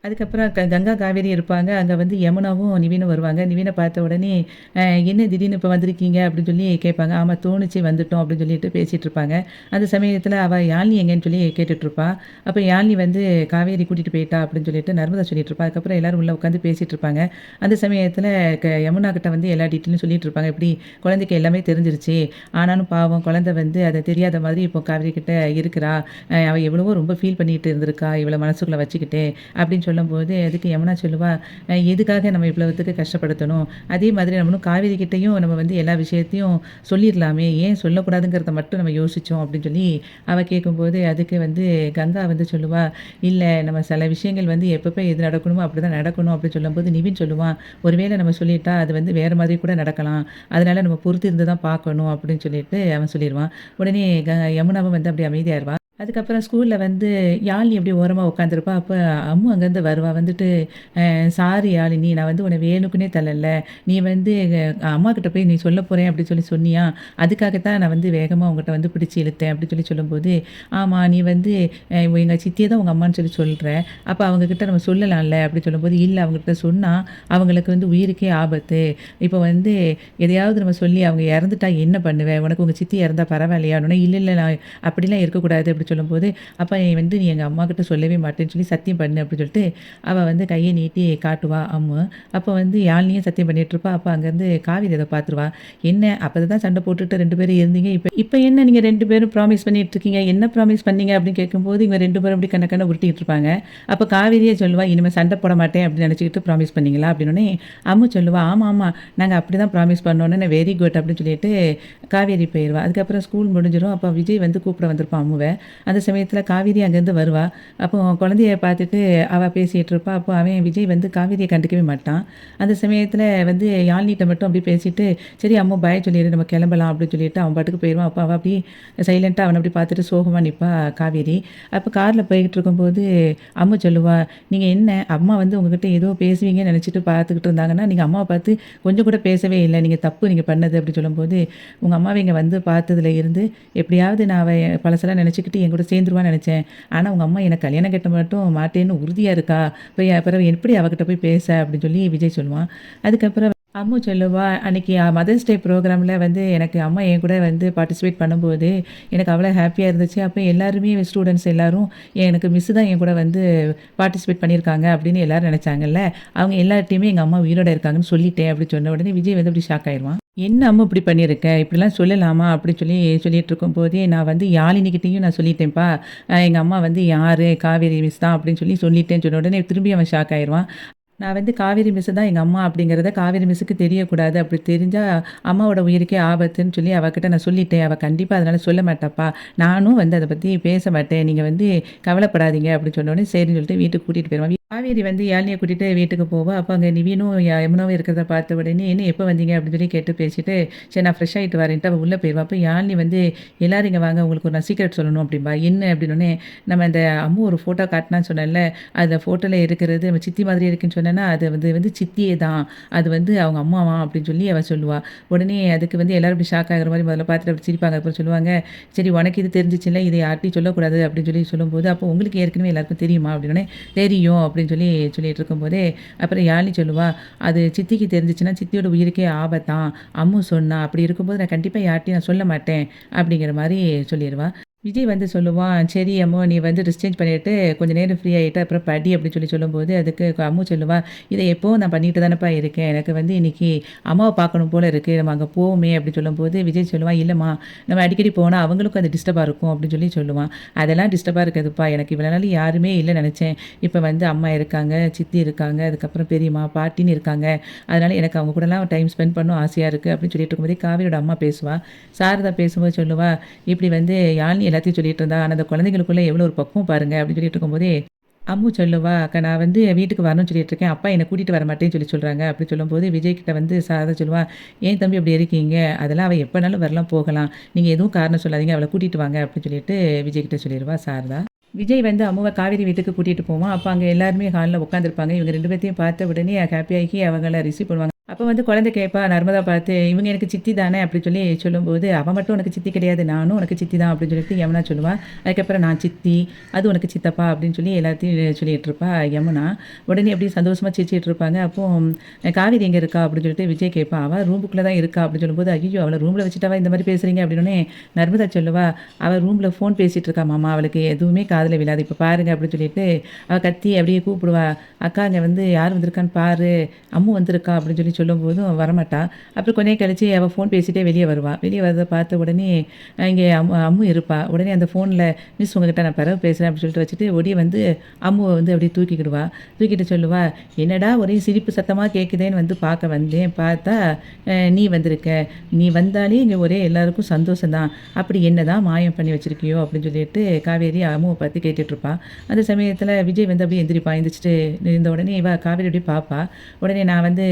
அதுக்கப்புறம் கங்கா, காவேரி இருப்பாங்க. அங்க வந்து யமுனாவும், நிவினும் வருவாங்க. நிவின பார்த்த உடனே, "அ என்ன திடீர்னு இப்ப வந்திருக்கீங்க?" அப்படின்னு சொல்லி கேட்பாங்க. "ஆமா தோணுச்சு வந்துட்டோம்." அப்படின்னு சொல்லிட்டு பேசிட்டு இருப்பாங்க. அந்த சமயத்துல அவ யாழினி எங்கேன்னு சொல்லி கேட்டுட்ருப்பா. அப்ப யாழினி வந்து காவேரி கூட்டிட்டு போயிட்டா அப்படின்னு சொல்லிட்டு நர்மதா சொல்லிட்டுருப்பா. அதுக்கப்புறம் எல்லாரும் உள்ள உட்காந்து பேசிட்டு இருப்பாங்க. அந்த சமயத்துல யமுனா கிட்ட வந்து எல்லா டீட்டெயிலும் சொல்லிட்டு இருப்பாங்க. இப்படி குழந்தைக்கு எல்லாமே தெரிஞ்சிருச்சு. ஆனாலும் பாவம் குழந்தை வந்து அது தெரியாத மாதிரி இப்போ காவேரி கிட்ட இருக்கிறா. அவ எவ்வளவோ ரொம்ப ஃபீல் பண்ணிட்டு இருந்திருக்கா, இவள மனசுக்குள்ள வச்சுக்கிட்டு. அப்படின்னு சொல்லும்போது, அதுக்கு யமுனா சொல்லுவா, எதுக்காக நம்ம இவ்வளவுத்துக்கு கஷ்டப்படுத்தணும்? அதே மாதிரி நம்மளும் காவேரி கிட்டயும் நம்ம வந்து எல்லா விஷயத்தையும் சொல்லிர்லாமே, ஏன் சொல்லக்கூடாதுங்கிறத மட்டும் நம்ம யோசிச்சோம்." அப்படின்னு சொல்லி அவ கேட்கும்போது, அதுக்கு வந்து கங்கா வந்து சொல்லுவா, "இல்ல நம்ம சில விஷயங்கள் வந்து எப்பப்ப எது நடக்கணுமோ அப்படிதான் நடக்கணும்." அப்படின்னு சொல்லும்போது, நிவின் சொல்லுவான், "ஒருவேளை நம்ம சொல்லிட்டா அது வந்து வேற மாதிரி கூட நடக்கலாம். அதனால நம்ம பொறுத்து இருந்து தான் பார்க்கணும்." அப்படின்னு சொல்லிட்டு அவன் சொல்லிருவான். உடனே யமுனாவும் வந்து அப்படியே அமைதியாயிருவா. அதுக்கப்புறம் ஸ்கூல்ல வந்து யாழினி அப்படியே ஓரமா உட்காந்துருப்பா. அப்ப அம்மு அங்கேருந்து வருவா. வந்துட்டு, சாரி யாழினி, நான் வந்து உன்ன வேணுக்குன்னே தள்ளல. நீ வந்து அம்மாகிட்ட போய் நீ சொல்ல போறேன் அப்படின்னு சொல்லி சொன்னியா? அதுக்காக தான் நான் வந்து வேகமா உன்கிட்ட வந்து பிடிச்சு இழுத்தேன்." அப்படின்னு சொல்லி சொல்லும்போது, "ஆமா நீ வந்து எங்க சித்திய தான் உங்க அம்மான்னு சொல்லி சொல்ற. அப்ப அவங்க கிட்ட நம்ம சொல்லலாம்ல." அப்படின்னு சொல்லும்போது, "இல்ல அவங்ககிட்ட சொன்னா அவங்களுக்கு வந்து உயிருக்கே ஆபத்து. இப்ப வந்து எதையாவது நம்ம சொல்லி அவங்க இறந்துட்டா என்ன பண்ணுவ? உனக்கு உங்க சித்தி இறந்தா பரவாயில்லையான்னோனே." "இல்ல, இல்ல நான் அப்படிலாம் இருக்கக்கூடாது." அப்படி சொல்லும்போது, "அப்ப நீ வந்து நீ எங்க அம்மாகிட்ட சொல்லவே மாட்டேன்னு சொல்லி சத்தியம் பண்ணு." அப்படின்னு சொல்லிட்டு அவ வந்து கைய நீட்டி காட்டுவா அம்மு. அப்ப வந்து யாழினியும் சத்தியம் பண்ணிட்டுருப்பா. அப்ப அங்கருந்து காவேரி அத பார்த்துருவா. "என்ன அப்பதான் சண்டை போட்டுட்டு 2 பேரும் இருந்தீங்க. இப்ப இப்ப என்ன நீங்க 2 பேரும் ப்ராமிஸ் பண்ணிட்டு இருக்கீங்க? என்ன ப்ராமிஸ் பண்ணீங்க?" அப்படின்னு கேட்கும்போது, இவங்க 2 பேரும் அப்படி கண்ண கண்ண உருட்டிட்டு இருப்பாங்க. அப்ப காவேரியே சொல்லுவா, "இனிமே சண்டை போட மாட்டேன் அப்படின்னு நினைச்சுக்கிட்டு ப்ராமிஸ் பண்ணீங்களா?" அப்படின்னோனே, அம்மு சொல்லுவா, "ஆமா, ஆமா. நாங்க அப்படிதான் ப்ராமிஸ் பண்ணோம்னு." வெரி குட் அப்படின்னு சொல்லிட்டு காவேரி போயிருவா. அதுக்கப்புறம் ஸ்கூல் முடிஞ்சிரும். அப்ப விஜய் வந்து கூப்பிட வந்திருப்பான் அம்முவ. அந்த சமயத்துல காவேரி அங்கேருந்து வருவா. அப்போ குழந்தைய பார்த்துட்டு அவ பேசிட்டு இருப்பா. அப்போ அவன் விஜய் வந்து காவேரிய கண்டுக்கவே மாட்டான். அந்த சமயத்துல வந்து யாழினிட்ட மட்டும் அப்படியே பேசிட்டு, "சரி அம்மு பாய் சொல்லிரு நம்ம கிளம்பலாம்." அப்படின்னு சொல்லிட்டு அவன் பாட்டுக்கு போயிருவான். அப்போ அவ அப்படியே சைலண்ட்டா அவன அப்படி பார்த்துட்டு சோகமா நிப்பா காவேரி. அப்போ கார்ல போய்கிட்டு இருக்கும்போது அம்மு சொல்லுவா, "நீங்க என்ன அம்மா வந்து உங்ககிட்ட ஏதோ பேசுவீங்கன்னு நினைச்சுட்டு பார்த்துக்கிட்டு இருந்தாங்கன்னா, நீங்க அம்மாவ பார்த்து கொஞ்சம் கூட பேசவே இல்ல. நீங்க தப்பு நீங்க பண்ணது." அப்படி சொல்லும்போது, "உங்க அம்மாவ இங்க வந்து பார்த்ததுல இருந்து எப்படியாவது நான் அவ பழசெல்லாம் நினச்சுக்கிட்டு என் கூட சேர்ந்துருவான்னு நினச்சேன். ஆனா உங்க அம்மா என்ன கல்யாணம் கட்ட மட்டும் மாட்டேன்னு உறுதியா இருக்கா. போய் பிறவு எப்படி அவகிட்ட போய் பேச?" அப்படின்னு சொல்லி விஜய் சொல்லுவான். அதுக்கப்புறம் அம்மு சொல்லுவா, "அன்னைக்கு மதர்ஸ் டே ப்ரோகிராமில வந்து எனக்கு அம்மா என் கூட வந்து பார்ட்டிசிபேட் பண்ணும்போது, எனக்கு அவ்வளோ ஹேப்பியா இருந்துச்சு. அப்போ எல்லாருமே ஸ்டூடண்ட்ஸ் எல்லாரும் எனக்கு மிஸ் தான் என் கூட வந்து பார்ட்டிசிபேட் பண்ணியிருக்காங்க அப்படின்னு எல்லாரும் நினச்சாங்கல்ல. அவங்க எல்லார்ட்டயுமே எங்க அம்மா உயிரோட இருக்காங்கன்னு சொல்லிட்டேன்." அப்படின்னு சொன்ன உடனே விஜய் வந்து அப்படி ஷாக் ஆயிருவான். "என்ன அம்மு இப்படி பண்ணியிருக்க? இப்படிலாம் சொல்லலாமா?" அப்படின்னு சொல்லி சொல்லிட்டு இருக்கும்போதே, "நான் வந்து யாழினிகிட்டயும் நான் சொல்லிட்டேன்ப்பா. எங்க அம்மா வந்து யாரு? காவேரி மிஸ் தான் அப்படின்னு சொல்லி சொல்லிட்டேன்னு." சொன்ன உடனே திரும்பி அவன் ஷாக் ஆயிருவான். "நான் வந்து காவேரி மிஸ் தான் எங்க அம்மா அப்படிங்கிறத காவேரி மிஸ்ஸுக்கு தெரியக்கூடாது. அப்படி தெரிஞ்சா அம்மாவோட உயிருக்கே ஆபத்துன்னு சொல்லி அவகிட்ட நான் சொல்லிட்டேன். அவ கண்டிப்பா அதனால சொல்ல மாட்டாப்பா. நானும் வந்து அத பத்தி பேச மாட்டேன். நீங்க வந்து கவலைப்படாதீங்க." அப்படின்னு சொன்ன உடனே சரின்னு சொல்லிட்டு வீட்டுக்கு கூட்டிட்டு போயிருவான். காவேரி வந்து யாழினிய கூட்டிட்டு வீட்டுக்கு போவா. அப்ப அங்க நிவினும், யமுனாவும் இருக்கிறத பார்த்த உடனே, "என்ன எப்ப வந்தீங்க?" அப்படின்னு சொல்லி கேட்டு பேசிட்டு, "சரி நான் ஃப்ரெஷ் ஆயிட்டு வரேன்ட்டு" அவ உள்ள போயிருவா. அப்ப யாழினி வந்து, "எல்லாரும் இங்க வாங்க, உங்களுக்கு ஒரு நான் சீக்ரெட் சொல்லணும்" அப்படிம்பா. "என்ன?" அப்படின்னோனே, "நம்ம அந்த அம்மு ஒரு ஃபோட்டோ காட்டுனான்னு சொன்னேன்ல, அந்த ஃபோட்டோல இருக்கிறது நம்ம சித்தி மாதிரி இருக்குன்னு சொன்னேன்னா, அது வந்து சித்தியே தான். அது வந்து அவங்க அம்மாவாம்" அப்படின்னு சொல்லி அவ சொல்லுவா. உடனே அதுக்கு வந்து எல்லாரும் இப்படி ஷாக் ஆகுற மாரி முதல்ல பார்த்துட்டு அப்படி சிரிப்பாங்க. அப்புறம் சொல்லுவாங்க, "சரி உனக்கு இது தெரிஞ்சுச்சுல்ல, இத யார்ட்டயும் சொல்லக்கூடாது" அப்படின்னு சொல்லி சொல்லும்போது, "அப்போ உங்களுக்கு ஏற்கனவே எல்லாருக்கும் தெரியுமா?" அப்படின்னோனே, "தெரியும்" அப்படின்னு சொல்லி சொல்லிட்டு இருக்கும்போதே, அப்புறம் யாழினி சொல்லுவா, "அது சித்திக்கு தெரிஞ்சுச்சுன்னா, சித்தியோட உயிருக்கே ஆபத்தாம். அம்மு சொன்னா. அப்படி இருக்கும்போது நான் கண்டிப்பா யார்ட்டயும் நான் சொல்ல மாட்டேன்." அப்படிங்கிற மாரி சொல்லிருவா. விஜய் வந்து சொல்லுவான், "சரி அம்மு நீ வந்து ட்ரெஸ் சேஞ்ச் பண்ணிட்டு கொஞ்சம் நேரம் ஃப்ரீ ஆயிட்டு அப்புறம் படி" அப்படின்னு சொல்லி சொல்லும்போது, அதுக்கு அம்மு சொல்லுவா, "இத எப்பவும் நான் பண்ணிட்டு தானப்பா இருக்கேன். எனக்கு வந்து இன்னைக்கு அம்மாவ பார்க்கணும் போல இருக்கு. நம்ம அங்க போவோமே" அப்படின்னு சொல்லும்போது, விஜய் சொல்லுவான், "இல்லம்மா நம்ம அடிக்கடி போனா அவங்களுக்கும் அது டிஸ்டர்பா இருக்கும்" அப்படின்னு சொல்லி சொல்லுவான். "அதெல்லாம் டிஸ்டர்பா இருக்காதுப்பா. எனக்கு இவ்வளோ நாள் யாருமே இல்லன்னு நெனச்சேன். இப்ப வந்து அம்மா இருக்காங்க, சித்தி இருக்காங்க, அதுக்கப்புறம் பெரியம்மா, பாட்டின்னு இருக்காங்க. அதனால எனக்கு அவங்க கூடலாம் டைம் ஸ்பெண்ட் பண்ணணும் ஆசையா இருக்கு" அப்படின்னு சொல்லிட்டு இருக்கும்போதே காவிரியோட அம்மா பேசுவா. சாரதா பேசும்போது சொல்லுவா, "இப்படி வந்து யாழினி எல்லாத்தையும் சொல்லிட்டு இருந்தா. ஆனா, அந்த குழந்தைங்களுக்குள்ள எவ்வளோ ஒரு பக்குவம் பாருங்க" அப்படின்னு சொல்லிட்டு இருக்கும்போதே, அம்மு சொல்லுவா, "அக்கா நான் வந்து வீட்டுக்கு வரணும்னு சொல்லிட்டு இருக்கேன். அப்பா என்ன கூட்டிட்டு வர மாட்டேன்னு சொல்லி சொல்றாங்க." அப்படி சொல்லும்போது விஜய் கிட்ட வந்து சாரதா சொல்லுவா, "ஏன் தம்பி இப்படி இருக்கீங்க? அதெல்லாம் அவ எப்பனாலும் வரலாம், போகலாம். நீங்க எதுவும் காரணம் சொல்லாதீங்க. அவள கூட்டிட்டு வாங்க." அப்படின்னு சொல்லிட்டு விஜய் கிட்ட சொல்லிருவா சாரதா. விஜய் வந்து அம்முவ காவேரி வீட்டுக்கு கூட்டிட்டு போவான். அப்ப அங்க எல்லாருமே ஹால்ல உட்காந்துருப்பாங்க. இவங்க 2 பேத்தையும் பார்த்த உடனே ஹேப்பியாகி அவங்கள ரிசீவ் பண்ணுவாங்க. அப்ப வந்து குழந்தை கேட்பா, நர்மதா பார்த்து, "இவங்க எனக்கு சித்தி தானே?" அப்படி சொல்லி சொல்லும்போது, "அவ மட்டும் உனக்கு சித்தி கிடையாது. நானும் உனக்கு சித்தி தான்" அப்படின்னு சொல்லிட்டு யமுனா சொல்லுவா. அதுக்கப்புறம் "நான் சித்தி, அது உனக்கு சித்தப்பா" அப்படின்னு சொல்லி எல்லாத்தையும் சொல்லிட்டு இருப்பா யமுனா. உடனே அப்படியே சந்தோஷமா சிரிச்சுட்டு இருப்பாங்க. அப்போ "காவேரி எங்க இருக்கா?" அப்படின்னு சொல்லிட்டு விஜய் கேட்பான். "அவ ரூமுக்குள்ள தான் இருக்கா" அப்படின்னு சொல்லும்போது, "ஐய்யய்யோ! அவள ரூம்ல வச்சுட்டாவா இந்த மாரி பேசுறீங்க?" அப்படின்னோனே, நர்மதா சொல்லுவா, "அவ ரூம்ல ஃபோன் பேசிட்டு இருக்கா மாமா. அவளுக்கு எதுவுமே காதுல விழாது. இப்ப பாருங்க" அப்படின்னு சொல்லிட்டு அவ கத்தி அப்படியே கூப்பிடுவா. "அக்கா இங்க வந்து யார் வந்திருக்கான்னு பாரு. அம்மு வந்திருக்கா" அப்படின்னு சொல்லி சொல்லும்போதும் வரமாட்டா. அப்புறம் கொஞ்ச நேரம் கழிச்சு அவ ஃபோன் பேசிட்டே வெளிய வருவா. வெளிய வரத பார்த்த உடனே இங்கே அம்மு இருப்பா. உடனே அந்த ஃபோன்ல, "மிஸ் உங்ககிட்ட நான் பிறவு பேசுறேன்" அப்படின்னு சொல்லிட்டு வச்சுட்டு ஓடியே வந்து அம்முவ வந்து அப்படியே தூக்கிக்கிடுவா. தூக்கிட்டு சொல்லுவா, "என்னடா ஒரே சிரிப்பு சத்தமா கேட்குதேன்னு வந்து பார்க்க வந்தேன். பார்த்தா நீ வந்திருக்க. நீ வந்தாலே இங்க ஒரே எல்லாருக்கும் சந்தோஷம் தான். அப்படி என்னதான் மாயம் பண்ணி வச்சிருக்கியோ?" அப்படின்னு சொல்லிட்டு காவேரி அம்முவ பார்த்து கேட்டுட்ருப்பா. அந்த சமயத்தில விஜய் வந்து அப்படியே எந்திரிப்பான். எந்திரிச்சுட்டு இருந்த உடனே இவ காவேரி அப்படியே பார்ப்பா. உடனே "நான் வந்து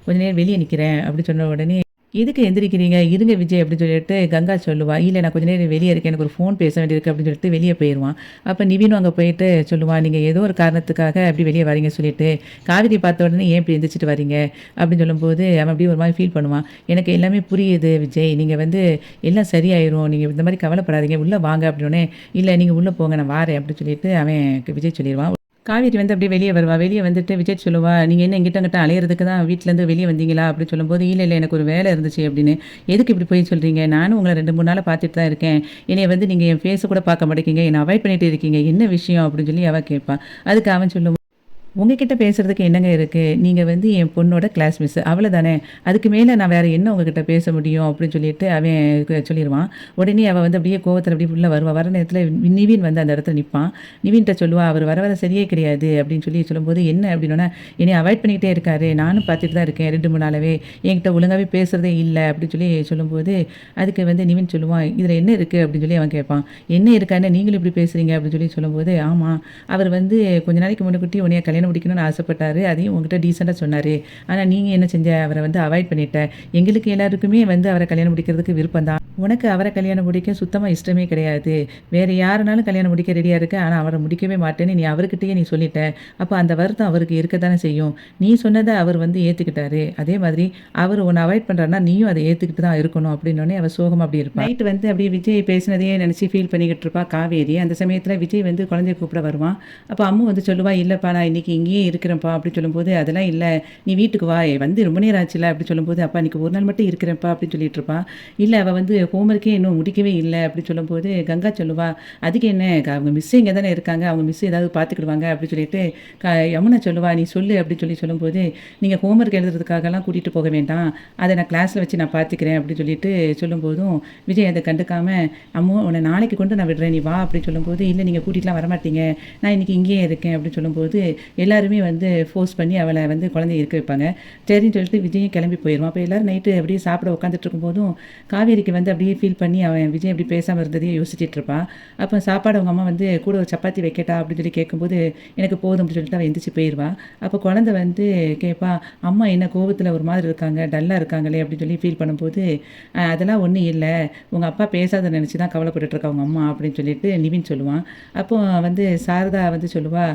கொஞ்ச நேரம் வெளிய நிக்கிறேன்" அப்படி சொன்ன உடனே, "எதுக்கு எந்திரிக்கிறீங்க? இருங்க விஜய்" அப்படின்னு சொல்லிட்டு கங்கா சொல்லுவா. "இல்ல நான் கொஞ்ச நேரம் வெளிய இருக்கேன். எனக்கு ஒரு ஃபோன் பேச வேண்டியிருக்கு" அப்படின்னு சொல்லிட்டு வெளிய போயிருவான். அப்ப நிவினும் அங்க போயிட்டு சொல்லுவான், "நீங்க ஏதோ ஒரு காரணத்துக்காக அப்படி வெளிய வரீங்கன்னு சொல்லிட்டு, காவேரிய பார்த்த உடனே ஏன் இப்படி எந்திரிச்சுட்டு வரீங்க?" அப்படின்னு சொல்லும்போது, அவன் அப்படியே ஒரு மாரி ஃபீல் பண்ணுவான். "எனக்கு எல்லாமே புரியுது விஜய். நீங்க வந்து எல்லாம் சரியாயிரும். நீங்க இந்த மாரி கவலைப்படாதீங்க. உள்ள வாங்க" அப்படின்னோனே, "இல்ல நீங்க உள்ள போங்க. நான் வாரேன்" அப்படின்னு சொல்லிட்டு அவன் விஜய் சொல்லிருவான். காவேரி வந்து அப்படியே வெளிய வருவா. வெளிய வந்துட்டு விஜய் சொல்லுவா, "நீங்க என்ன இங்கிட்டும் அங்கிட்டும் அலையறதுக்கு தான் வீட்லேருந்து வெளிய வந்தீங்களா?" அப்படின்னு சொல்லும்போது, "இல்ல, இல்ல எனக்கு ஒரு வேலை இருந்துச்சு" அப்படின்னு. "எதுக்கு இப்படி பொய் சொல்றீங்க? நானும் உங்கள 2, 3 நாளா பார்த்துட்டு தான் இருக்கேன். என்னைய வந்து நீங்க என் ஃபேஸ கூட பார்க்க மாட்டேங்கிறீங்க. என்ன அவாய்ட் பண்ணிட்டு இருக்கீங்க. என்ன விஷயம்?" அப்படின்னு சொல்லி அவ கேட்பா. அதுக்கு அவன் சொல்லுவான், "உங்ககிட்ட பேசுறதுக்கு என்னங்க இருக்கு? நீங்க வந்து என் பொண்ணோட கிளாஸ் மிஸ் அவ்வளதானே. அதுக்கு மேல நான் வேற என்ன உங்ககிட்ட பேச முடியும்?" அப்படின்னு சொல்லிட்டு அவன் சொல்லிருவான். உடனே அவ வந்து அப்படியே கோவத்துல அப்படியே உள்ள வருவா. வர நேரத்துல நிவின் வந்து அந்த இடத்துல நிப்பான். நிவின்ட்ட சொல்லுவா, "அவர் வர வர சரியே கிடையாது" அப்படின்னு சொல்லி சொல்லும்போது, "என்ன?" அப்படின்னோனே, "என்னைய அவாய்ட் பண்ணிக்கிட்டே இருக்காரு. நானும் பார்த்துட்டு தான் இருக்கேன் 2, 3 நாளாவே. என்கிட்ட ஒழுங்காவே பேசுறதே இல்ல" அப்படின்னு சொல்லி சொல்லும்போது, அதுக்கு வந்து நிவின் சொல்லுவான், "இதுல என்ன இருக்கு?" அப்படின்னு சொல்லி அவன் கேட்பான். "என்ன இருக்கான்னு நீங்களும் இப்படி பேசுறீங்க?" அப்படின்னு சொல்லி சொல்லும்போது, "ஆமா, அவர் வந்து கொஞ்ச நாளைக்கு முன்னக்கூட்டி உன்னைய கல்யாணம் முடிக்கணும்னு ஆசைப்பட்டாரு. அதையும் உன்கிட்ட டீசென்ட்டா சொன்னாரு. ஆனா நீங்க என்ன செஞ்ச? அவர வந்து அவாய்ட் பண்ணிட்ட. எங்களுக்கு எல்லாருக்குமே வந்து அவர கல்யாணம் முடிக்கிறதுக்கு விருப்பம் தான். உனக்கு அவர கல்யாணம் முடிக்க சுத்தமா இஷ்டமே கிடையாது. வேற யாருனாலும் கல்யாணம் முடிக்க ரெடியா இருக்க. ஆனா அவர முடிக்கவே மாட்டேன்னு நீ அவர்கிட்டயே நீ சொல்லிட்ட. அப்ப அந்த வருத்தம் அவருக்கு இருக்கத்தானே செய்யும். நீ சொன்னத அவர் வந்து ஏத்துக்கிட்டாரு. அதே மாதிரி அவரு உன்ன அவாய்ட் பண்றாருன்னா, நீயும் அத ஏத்துக்கிட்டு தான் இருக்கணும்" அப்படின்னோனே அவ சோகமா அப்படியே இருப்பா. நைட் வந்து அப்படியே விஜய் பேசினதையே நினைச்சு ஃபீல் பண்ணிக்கிட்டு இருப்பா காவேரி. அந்த சமயத்துல விஜய் வந்து குழந்தைய கூப்பிட வருவான். அப்ப அம்மு வந்து சொல்லுவா, "இல்லப்பா நான் இன்னைக்கு இங்கேயே இருக்கிறேன்ப்பா" அப்படின்னு சொல்லும்போது, "அதெல்லாம் இல்ல. நீ வீட்டுக்கு வா. வந்து ரொம்ப நேரம் ஆச்சுல்ல" அப்படின்னு சொல்லும்போது, "அப்பா இன்னைக்கு ஒரு நாள் மட்டும் இருக்கிறேன்ப்பா" அப்படின்னு சொல்லிட்டு இருப்பா. இல்ல அவ வந்து ஹோம்வொர்க்கே இன்னும் முடிக்கவே இல்ல அப்படின்னு சொல்லும்போது, கங்கா சொல்லுவா, "அதுக்கு என்ன? அவங்க மிஸ் இங்க தானே இருக்காங்க. அவங்க மிஸ் ஏதாவது பார்த்துக்கிடுவாங்க" அப்படின்னு சொல்லிட்டு யமுனா சொல்லுவா, "நீ சொல்லு" அப்படின்னு சொல்லும்போது, "நீங்க ஹோம்வொர்க் எழுதுறதுக்காகலாம் கூட்டிட்டு போக வேண்டாம். அத நான் கிளாஸ்ல வச்சு நான் பார்த்துக்கிறேன்" அப்படின்னு சொல்லிட்டு சொல்லும்போதும், விஜய் அத கண்டுக்காம, "அம்மு உன்ன நாளைக்கு கொண்டு நான் விடுறேன். நீ வா" அப்படின்னு சொல்லும்போது, "இல்ல நீங்க கூட்டிட்டுலாம் வரமாட்டீங்க. நான் இன்னைக்கு இங்கேயே இருக்கேன்" அப்படின்னு சொல்லும்போது, எல்லாருமே வந்து ஃபோர்ஸ் பண்ணி அவள வந்து குழந்தைய இருக்க வைப்பாங்க. சரின்னு சொல்லிட்டு விஜயும் கிளம்பி போயிருவான். அப்ப எல்லாரும் நைட்டு அப்படியே சாப்பிட உட்காந்துட்டு இருக்கும்போதும், காவேரிக்கு வந்து அப்படியே ஃபீல் பண்ணி அவன் விஜய் அப்படி பேசாமல் இருந்ததையும் யோசிச்சுட்டு இருப்பான். அப்போ சாப்பாடு அவங்க அம்மா வந்து கூட ஒரு சப்பாத்தி வைக்கட்டா அப்படின்னு சொல்லி கேட்கும்போது எனக்கு போதும் அப்படின்னு சொல்லிட்டு அவன் எந்திரிச்சு போயிடுவா. அப்போ குழந்தை வந்து கேட்பா, அம்மா என்ன கோவத்தில் ஒரு மாதிரி இருக்காங்க, டல்லாக இருக்காங்களே அப்படின்னு சொல்லி ஃபீல் பண்ணும்போது, அதெல்லாம் ஒன்றும் இல்லை, உங்கள் அப்பா பேசாத நினச்சி தான் கவலைப்பட்டுட்டு இருக்கா உங்கள் அம்மா அப்படின்னு சொல்லிட்டு நிவின் சொல்லுவான். அப்போ வந்து சாரதா வந்து சொல்லுவா,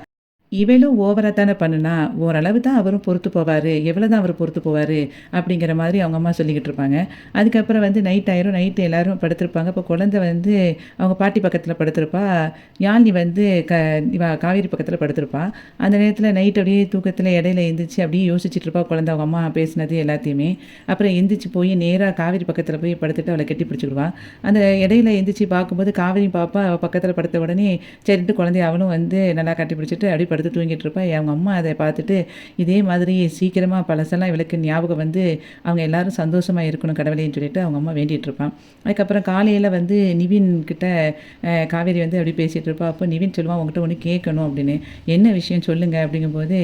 இவளும் ஓவரா தானே பண்ணுனா, ஓரளவு தான் அவரும் பொறுத்து போவாரு. எவ்வளோ தான் அவரு பொறுத்து போவாரு, அப்படிங்கிற மாதிரி அவங்க அம்மா சொல்லிக்கிட்டு இருப்பாங்க. அதுக்கப்புறம் வந்து நைட் ஆயிரும். நைட்டு எல்லாரும் படுத்திருப்பாங்க. அப்போ குழந்தை வந்து அவங்க பாட்டி பக்கத்தில படுத்திருப்பா. யாழினி வந்து இவ காவேரி பக்கத்தில படுத்திருப்பா. அந்த நேரத்தில நைட் அப்படியே தூக்கத்தில இடையில எந்திரிச்சு அப்படியே யோசிச்சுட்டு இருப்பா குழந்தை அவங்க அம்மா பேசினது எல்லாத்தையுமே. அப்புறம் எந்திரிச்சு போய் நேரா காவேரி பக்கத்தில போய் படுத்துட்டு அவள கட்டி பிடிச்சுக்கிடுவா. அந்த இடையில எந்திரிச்சு பார்க்கும்போது காவேரியும் பாப்பா அவ பக்கத்தில படுத்த உடனே சரின்ட்டு குழந்தைய அவளும் வந்து நல்லா கட்டி பிடிச்சிட்டு அப்படியே படுத்து தூங்கிட்டு இருப்பா. அவங்க அம்மா அதை பார்த்துட்டு இதே மாதிரி சீக்கிரமாக பழசெல்லாம் இவளுக்கு ஞாபகம் வந்து அவங்க எல்லாரும் சந்தோஷமாக இருக்கணும் கடவுளேன்னு சொல்லிட்டு அவங்க அம்மா வேண்டிகிட்டு இருப்பான். அதுக்கப்புறம் காலையில் வந்து நிவின் கிட்ட காவேரி வந்து அப்படி பேசிகிட்டு இருப்பா. அப்போ நிவின் சொல்லுவான், உங்கள்கிட்ட ஒன்று கேட்கணும் அப்படின்னு. என்ன விஷயம் சொல்லுங்கள் அப்படிங்கும்போது,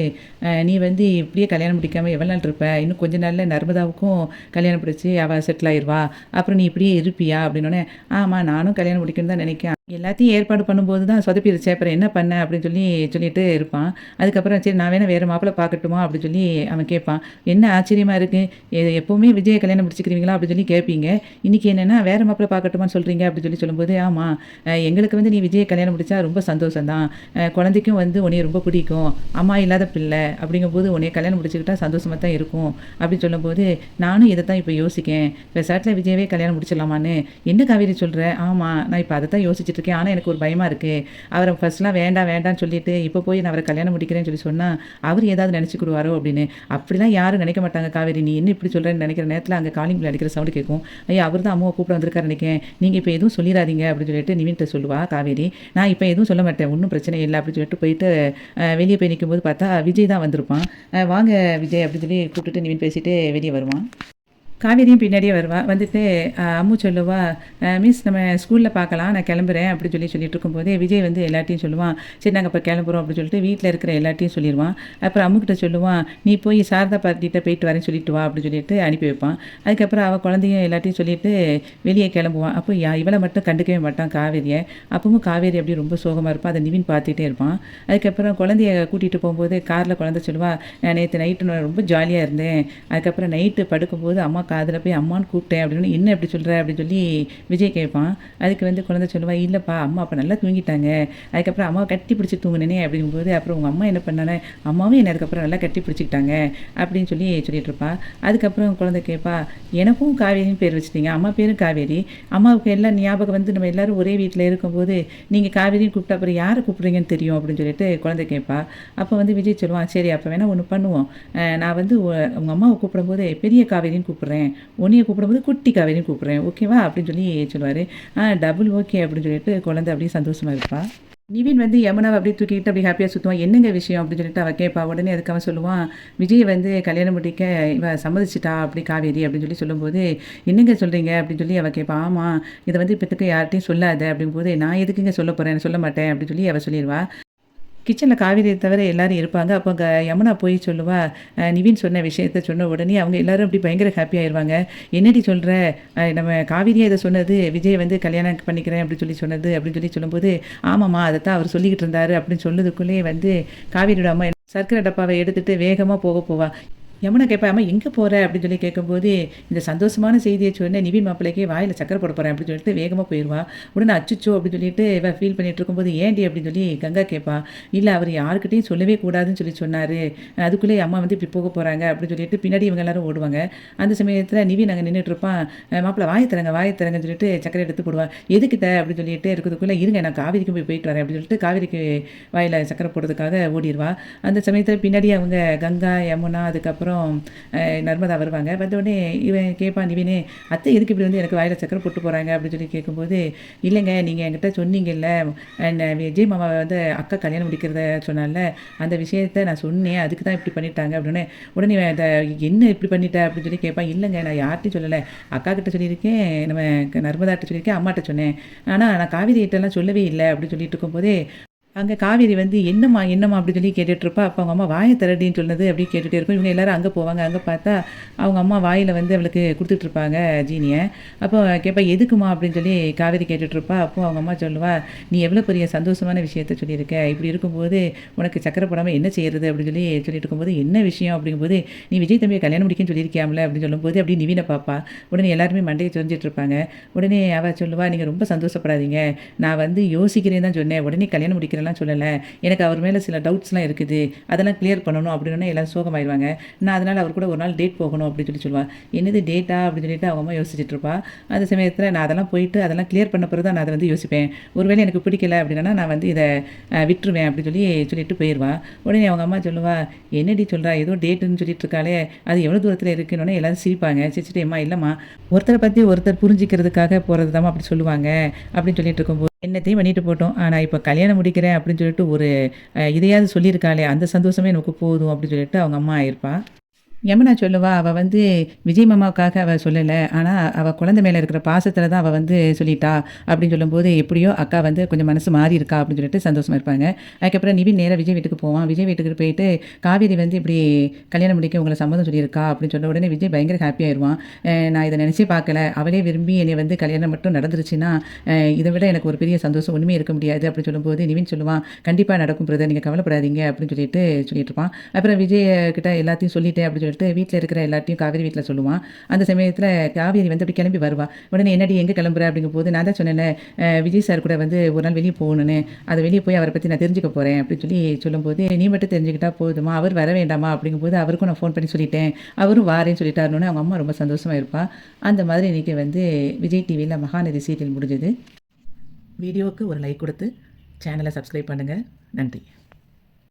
நீ வந்து இப்படியே கல்யாணம் முடிக்காமல் எவ்வளோ நாள் இருப்ப, இன்னும் கொஞ்ச நாளில் நர்மதாவுக்கும் கல்யாணம் பிடிச்சி அவள் செட்டில் ஆயிடுவா, அப்புறம் நீ இப்படியே இருப்பியா அப்படின்னோடனே, ஆமாம் நானும் கல்யாணம் முடிக்கணும்னு தான் நினைக்கிறேன், எல்லாத்தையும் ஏற்பாடு பண்ணும்போது தான் சொதப்பிடுச்சு, அப்புறம் என்ன பண்ண அப்படின்னு சொல்லிட்டு இருப்பான். அதுக்கப்புறம் சரி நான் வேணா வேறு மாப்பிள்ளை பார்க்கட்டுமா அப்படின்னு சொல்லி அவன் கேட்பான். என்ன ஆச்சரியமாக இருக்குது, எப்போவுமே விஜயை கல்யாணம் முடிச்சுக்கிறீங்களா அப்படின்னு சொல்லி கேட்பீங்க, இன்றைக்கி என்னென்னா வேறு மாப்பிள்ளை பார்க்கட்டுமான்னு சொல்கிறீங்க அப்படின்னு சொல்லும்போது, ஆமாம் எங்களுக்கு வந்து நீ விஜயை கல்யாணம் முடித்தா ரொம்ப சந்தோஷம்தான், குழந்தைக்கும் வந்து உன்னைய ரொம்ப பிடிக்கும், அம்மா இல்லாத பிள்ளை அப்படிங்கும்போது உன்னைய கல்யாணம் முடிச்சுக்கிட்டா சந்தோஷமாக தான் இருக்கும் அப்படின்னு சொல்லும்போது, நானும் இதை தான் இப்போ யோசிக்கேன், ரெசார்ட்டில் விஜயவே கல்யாணம் முடிச்சிடலாமான்னு. என்ன காவேரி சொல்கிறேன், ஆமாம் நான் இப்போ அதை தான் யோசிச்சுட்டு இருக்கேன், ஆனால் எனக்கு ஒரு பயமாக இருக்குது, அவரை ஃபர்ஸ்ட்லாம் வேண்டாம் வேண்டாம்னு சொல்லிட்டு இப்போ போய் நான் அவரை கல்யாணம் முடிக்கிறேன்னு சொல்லி சொன்னால் அவர் ஏதாவது நினச்சிக்கிடுவாரோ அப்படின்னு. அப்படிலாம் யாரும் நினைக்க மாட்டாங்க காவேரி, நீ என்ன இப்படி சொல்கிறேன்னு நினைக்கிற நேரத்தில் அங்கே காலிங் பில் அடிக்கிற சவுண்டு கேட்கும். ஐயா அவர் தான் அம்மாவை கூப்பிட வந்திருக்காரு நினைக்கிறேன், நீங்கள் இப்போ எதுவும் சொல்லிடாதீங்க அப்படின்னு சொல்லிட்டு நிவின்கிட்ட சொல்லுவா காவேரி. நான் இப்போ எதுவும் சொல்ல மாட்டேன், ஒன்றும் பிரச்சனை இல்லை அப்படின்னு சொல்லிட்டு போயிட்டு வெளியே போய் நிற்கும்போது பார்த்தா விஜய் தான் வந்திருப்பான். வாங்க விஜய் அப்படின்னு சொல்லி கூப்பிட்டுட்டு நிவின் பேசிட்டு வெளியே வருவான். காவேரியும் பின்னாடியே வருவா. வந்துட்டு அம்மு சொல்லுவா, மிஸ் நம்ம ஸ்கூலில் பார்க்கலாம், நான் கிளம்புறேன் அப்படின்னு சொல்லிட்டு இருக்கும்போதே விஜய் வந்து எல்லாத்தையும் சொல்லுவான், சரி நாங்கள் இப்போ கிளம்புறோம் அப்படின்னு சொல்லிட்டு வீட்டில் இருக்கிற எல்லாத்தையும் சொல்லிடுவான். அப்புறம் அம்முக்கிட்ட சொல்லுவான், நீ போய் சாரதா பாட்டிகிட்ட போயிட்டு வரேன்னு சொல்லிட்டு வா அப்படின்னு சொல்லிட்டு அனுப்பி வைப்பான். அதுக்கப்புறம் அவள் குழந்தையும் எல்லாத்தையும் சொல்லிட்டு வெளியே கிளம்புவான். அப்போ இவளை மட்டும் கண்டுக்கவே மாட்டான் காவேரியை. அப்பவும் காவேரி அப்படி ரொம்ப சோகமாக இருப்பான். அதை நிவின் பார்த்துட்டே இருப்பான். அதுக்கப்புறம் குழந்தைய கூட்டிகிட்டு போகும்போது காரில் குழந்தை சொல்லுவா, நேற்று நைட்டு நான் ரொம்ப ஜாலியாக இருந்தேன், அதுக்கப்புறம் நைட்டு படுக்கும்போது அம்மா காதில் போய் அம்மான்னு கூப்பிட்டேன் அப்படின்னு. என்ன எப்படி சொல்கிற அப்படின்னு சொல்லி விஜய் கேட்பான். அதுக்கு வந்து குழந்தை சொல்லுவா, இல்லைப்பா அம்மா அப்போ நல்லா தூங்கிட்டாங்க, அதுக்கப்புறம் அம்மாவை கட்டி பிடிச்சி தூங்கினேனே அப்படிங்கும்போது, அப்புறம் உங்கள் அம்மா என்ன பண்ணானே, அம்மாவும் என்ன அதுக்கப்புறம் நல்லா கட்டி பிடிச்சிக்கிட்டாங்க அப்படின்னு சொல்லிட்டு இருப்பா. அதுக்கப்புறம் குழந்தை கேட்பா, எனக்கும் காவேரின்னு பேர் வச்சுட்டீங்க, அம்மா பேரும் காவேரி, அம்மாவுக்கு எல்லாம் ஞாபகம் வந்து நம்ம எல்லோரும் ஒரே வீட்டில் இருக்கும்போது நீங்கள் காவேரின்னு கூப்பிட்டா அப்புறம் யாரை கூப்பிட்றீங்கன்னு தெரியும் அப்படின்னு சொல்லிட்டு குழந்தை கேட்பா. அப்போ வந்து விஜய் சொல்லுவான், சரி அப்போ வேணால் ஒன்று பண்ணுவோம், நான் வந்து உங்கள் அம்மாவை கூப்பிடும்போது பெரிய காவேரின்னு கூப்பிட்றேன், உன்னையை கூப்பிடும்போது குட்டி காவேரின்னு கூப்பிட்றேன், ஓகேவா அப்படின்னு சொல்லி சொல்லுவார். டபுள் ஓகே அப்படின்னு சொல்லிட்டு குழந்தை அப்படியே சந்தோஷமாக இருப்பாள். நிவின் வந்து யமுனாவை அப்படியே தூக்கிட்டு அப்படி ஹாப்பியாக சுற்றுவான். என்னங்க விஷயம் அப்படின்னு சொல்லிட்டு அவள் கேட்பா. உடனே அதுக்கு அவன் சொல்லுவான், விஜய் வந்து கல்யாணம் முடிக்க இவ சம்மதிச்சிட்டா அப்படி காவேரி அப்படின்னு சொல்லும்போது, என்னங்க சொல்கிறீங்க அப்படின்னு சொல்லி அவள் கேட்பா. ஆமாம் இதை வந்து இப்போத்துக்கு யார்கிட்டையும் சொல்லாத அப்படிங்கும்போது, நான் எதுக்குங்க சொல்ல போகிறேன், சொல்ல மாட்டேன் அப்படின்னு சொல்லி அவள் சொல்லிடுவா. கிச்சனில் காவேரியை தவிர எல்லோரும் இருப்பாங்க. அப்போ யமுனா போய் சொல்லுவா, நிவின் சொன்ன விஷயத்த சொன்ன உடனே அவங்க எல்லோரும் அப்படி பயங்கர ஹாப்பியாகிடுவாங்க. என்னடி சொல்கிற, நம்ம காவேரியை இதை சொன்னது, விஜய் வந்து கல்யாணம் பண்ணிக்கிறேன் அப்படின்னு சொன்னது அப்படின்னு சொல்லும்போது, ஆமாம்மா அதை தான் அவர் சொல்லிக்கிட்டு இருந்தார் அப்படின்னு சொன்னதுக்குள்ளேயே வந்து காவேரியோட அம்மா சர்க்கரை டப்பாவை எடுத்துகிட்டு வேகமாக போவா. யமுனா கேட்பா, அம்மா எங்கே போகிற அப்படின்னு சொல்லி கேட்கும்போது, இந்த சந்தோஷமான செய்தியை சொன்னேன், நிவின் மாப்பிள்ளைக்கு வாயில் சக்கரை போட போகிறேன் அப்படின்னு சொல்லிட்டு வேகமாக போயிடுவா. உடனே அச்சுச்சோ அப்படின்னு சொல்லிட்டு இவ ஃபீல் பண்ணிட்டு இருக்கும்போது, ஏன்டி அப்படின்னு சொல்லி கங்கா கேட்பா. இல்லை அவர் யாருக்கிட்டையும் சொல்லவே கூடாதுன்னு சொல்லி சொன்னார், அதுக்குள்ளே அம்மா வந்து இப்படி போக போகிறாங்க அப்படின்னு சொல்லிட்டு பின்னாடி இவங்க எல்லாரும் ஓடுவாங்க. அந்த சமயத்தில் நிவின் அங்கே நின்றுட்டு இருப்பான். மாப்பிள்ளை வாயை தரங்கன்னு சொல்லிட்டு சக்கரை எடுத்து போடுவான். எதுக்கிட்ட அப்படின்னு சொல்லிட்டு இருக்கிறதுக்குள்ளே, இருங்க நான் காவேரிக்கு போயிட்டு வரேன் அப்படின்னு சொல்லிட்டு காவேரிக்கு வாயில் சக்கரை போடுறதுக்காக ஓடிடுவா. அந்த சமயத்தில் பின்னாடி அவங்க கங்கா யமுனா அதுக்கப்புறம் நர்மதா வருவாங்க. வந்தோடனே இவன் கேட்பான், நிவினே அத்தை எதுக்கு இப்படி வந்து எனக்கு வாயில் சக்கரை போட்டு போகிறாங்க அப்படின்னு சொல்லி கேட்கும்போது, இல்லைங்க நீங்கள் என்கிட்ட சொன்னீங்கல்ல விஜய் மாமாவை வந்து அக்கா கல்யாணம் முடிக்கிறத சொன்னால, அந்த விஷயத்த நான் சொன்னேன், அதுக்கு தான் இப்படி பண்ணிட்டாங்க அப்படின்னு. உடனே அதை என்ன இப்படி பண்ணிட்டேன் அப்படின்னு சொல்லி கேட்பான். இல்லைங்க நான் யார்ட்டையும் சொல்லலை, அக்கா கிட்ட சொல்லியிருக்கேன், நம்ம நர்மதாட்ட சொல்லியிருக்கேன், அம்மாட்ட சொன்னேன், ஆனால் நான் காவேரி கிட்டலாம் சொல்லவே இல்லை அப்படின்னு சொல்லிட்டு இருக்கும்போதே அங்க காவேரி வந்து "என்னம்மா, என்னம்மா?" அப்படி சொல்லி கேட்டுட்ருப்பா. அப்ப அவங்க அம்மா "வாய திறடின்னு சொன்னது" அப்படி கேட்டுட்டே இருக்கும். இவங்க எல்லாரும் அங்க போவாங்க. அங்க பார்த்தா, அவங்க அம்மா வாயில வந்து அவளுக்கு குடுத்துட்ருப்பாங்க ஜீனிய. அப்போ கேட்பா "எதுக்குமா?" அப்படின்னு சொல்லி காவேரி கேட்டுட்ருப்பா. அப்போ அவங்க அம்மா சொல்லுவா, "நீ எவ்வளோ பெரிய சந்தோஷமான விஷயத்த சொல்லியிருக்க. இப்படி இருக்கும்போது உனக்கு சக்கரை போடாம என்ன செய்றது?" அப்படின்னு சொல்லி சொல்லிட்டு இருக்கும்போது, "என்ன விஷயம்?" அப்படிங்கும்போது, "நீ விஜய் தம்பிய கல்யாணம் முடிக்கன்னு சொல்லியிருக்கியாம்ல?" அப்படின்னு சொல்லும்போது, அப்படியே நிவின பார்ப்பா. உடனே எல்லாருமே மண்டைய சொரிஞ்சிட்டு இருப்பாங்க. உடனே அவ சொல்லுவா, "நீங்க ரொம்ப சந்தோஷப்படாதீங்க. நான் வந்து யோசிக்கிறேன்னு தான் சொன்னேன். உடனே கல்யாணம் முடிக்கிறேன்லாம் சொல்லல. எனக்கு அவர் மேல சில டவுட்ஸ்லாம் இருக்குது. அதெல்லாம் கிளியர் பண்ணணும்." அப்படின்னோனே எல்லாரும் சோகமாயிருவாங்க. "நான் அதனால அவர் கூட ஒரு நாள் டேட் போகணும்." அப்படின்னு சொல்லி சொல்லுவா. "என்னது டேட்டா?" அப்படின்னு சொல்லிட்டு அவங்க அம்மா யோசிச்சுட்டு இருப்பா. அந்த சமயத்தில நான் அதெல்லாம் போயிட்டு அதெல்லாம் கிளியர் பண்ண பிறகு தான் நான் அத வந்து யோசிப்பேன். ஒருவேளை எனக்கு பிடிக்கல அப்படின்னா நான் வந்து இத விட்டுருவேன் அப்படின்னு சொல்லி சொல்லிட்டு போயிருவா. உடனே அவங்க அம்மா சொல்லுவா, "என்னடி சொல்றா? ஏதோ டேட்டுன்னு சொல்லிட்டு இருக்காளே, அது எவ்வளோ தூரத்தில இருக்குன்னோனே" எல்லாரும் சிரிப்பாங்க. சிரிச்சுட்டு, "எம்மா இல்லம்மா, ஒருத்தர பத்தி ஒருத்தர் புரிஞ்சுக்கிறதுக்காக போறது தாம்மா அப்படி சொல்லுவாங்க." அப்படின்னு சொல்லிட்டு இருக்கும்போது, என்னத்தையும் பண்ணிட்டு போட்டோம். ஆனா இப்ப கல்யாணம் முடிக்கிறேன் அப்படின்னு சொல்லிட்டு ஒரு இதையாவது சொல்லியிருக்காளே, அந்த சந்தோஷமே நமக்கு போதும் அப்படின்னு சொல்லிட்டு அவங்க அம்மா இருப்பா. யமுனா சொல்லுவா, அவ வந்து விஜய் மாமாவுக்காக அவ சொல்லல. ஆனா, அவ குழந்தை மேல இருக்கிற பாசத்தில தான் அவ வந்து சொல்லிட்டா. அப்படின்னு சொல்லும்போது, எப்படியோ அக்கா வந்து கொஞ்சம் மனசு மாறியிருக்கா அப்படின்னு சொல்லிட்டு சந்தோஷமா இருப்பாங்க. அதுக்கப்புறம் நிவின் நேரா விஜய் வீட்டுக்கு போவான். விஜய் வீட்டுக்கு போயிட்டு, காவேரி வந்து இப்படி கல்யாணம் முடிக்க உங்கள சம்மதம் சொல்லியிருக்கா அப்படின்னு சொன்ன உடனே விஜய் பயங்கர ஹாப்பி ஆயிருவான். நான் இத நினைச்சே பார்க்கல. அவளே விரும்பி என்னைய வந்து கல்யாணம் மட்டும் நடந்துருச்சுன்னா, இத விட எனக்கு ஒரு பெரிய சந்தோஷம் ஒண்ணுமே இருக்க முடியாது அப்படின்னு சொல்லும்போது, நிவின் சொல்லுவான், "கண்டிப்பா நடக்கும் பிரதர். நீங்க கவலைப்படாதீங்க." அப்படின்னு சொல்லிட்டு இருப்பான். அப்புறம் விஜய் கிட்ட எல்லாத்தையும் சொல்லிட்டேன் அப்படின்னு சொல்லிட்டு வீட்ல இருக்கிற எல்லார்ட்டையும் காவேரி வீட்ல சொல்லுவான். அந்த சமயத்தில காவேரி வந்து அப்படி கிளம்பி வருவா. உடனே "என்னடி எங்க கிளம்புற?" அப்படிங்கும்போது, "நான் தான் சொன்னேன்ல, விஜய் சார் கூட வந்து ஒரு நாள் வெளிய போகணும்னு. அது வெளிய போய் அவர பத்தி நான் தெரிஞ்சுக்க போறேன்." அப்படின்னு சொல்லி சொல்லும்போது, "நீ மட்டும் தெரிஞ்சுக்கிட்டா போதுமா? அவர் வர வேண்டாமா?" அப்படிங்கும்போது, அவருக்கும் நான் ஃபோன் பண்ணி சொல்லிட்டேன். அவரும் வாரேன்னு சொல்லிட்டாருன்னோனே அவங்க அம்மா ரொம்ப சந்தோஷமா இருப்பா. அந்த மாதிரி இன்னைக்கு வந்து விஜய் டிவில மகாநதி சீரியல் முடிஞ்சது. வீடியோவுக்கு ஒரு லைக் குடுத்து சேனல சப்ஸ்கிரைப் பண்ணுங்க. நன்றி.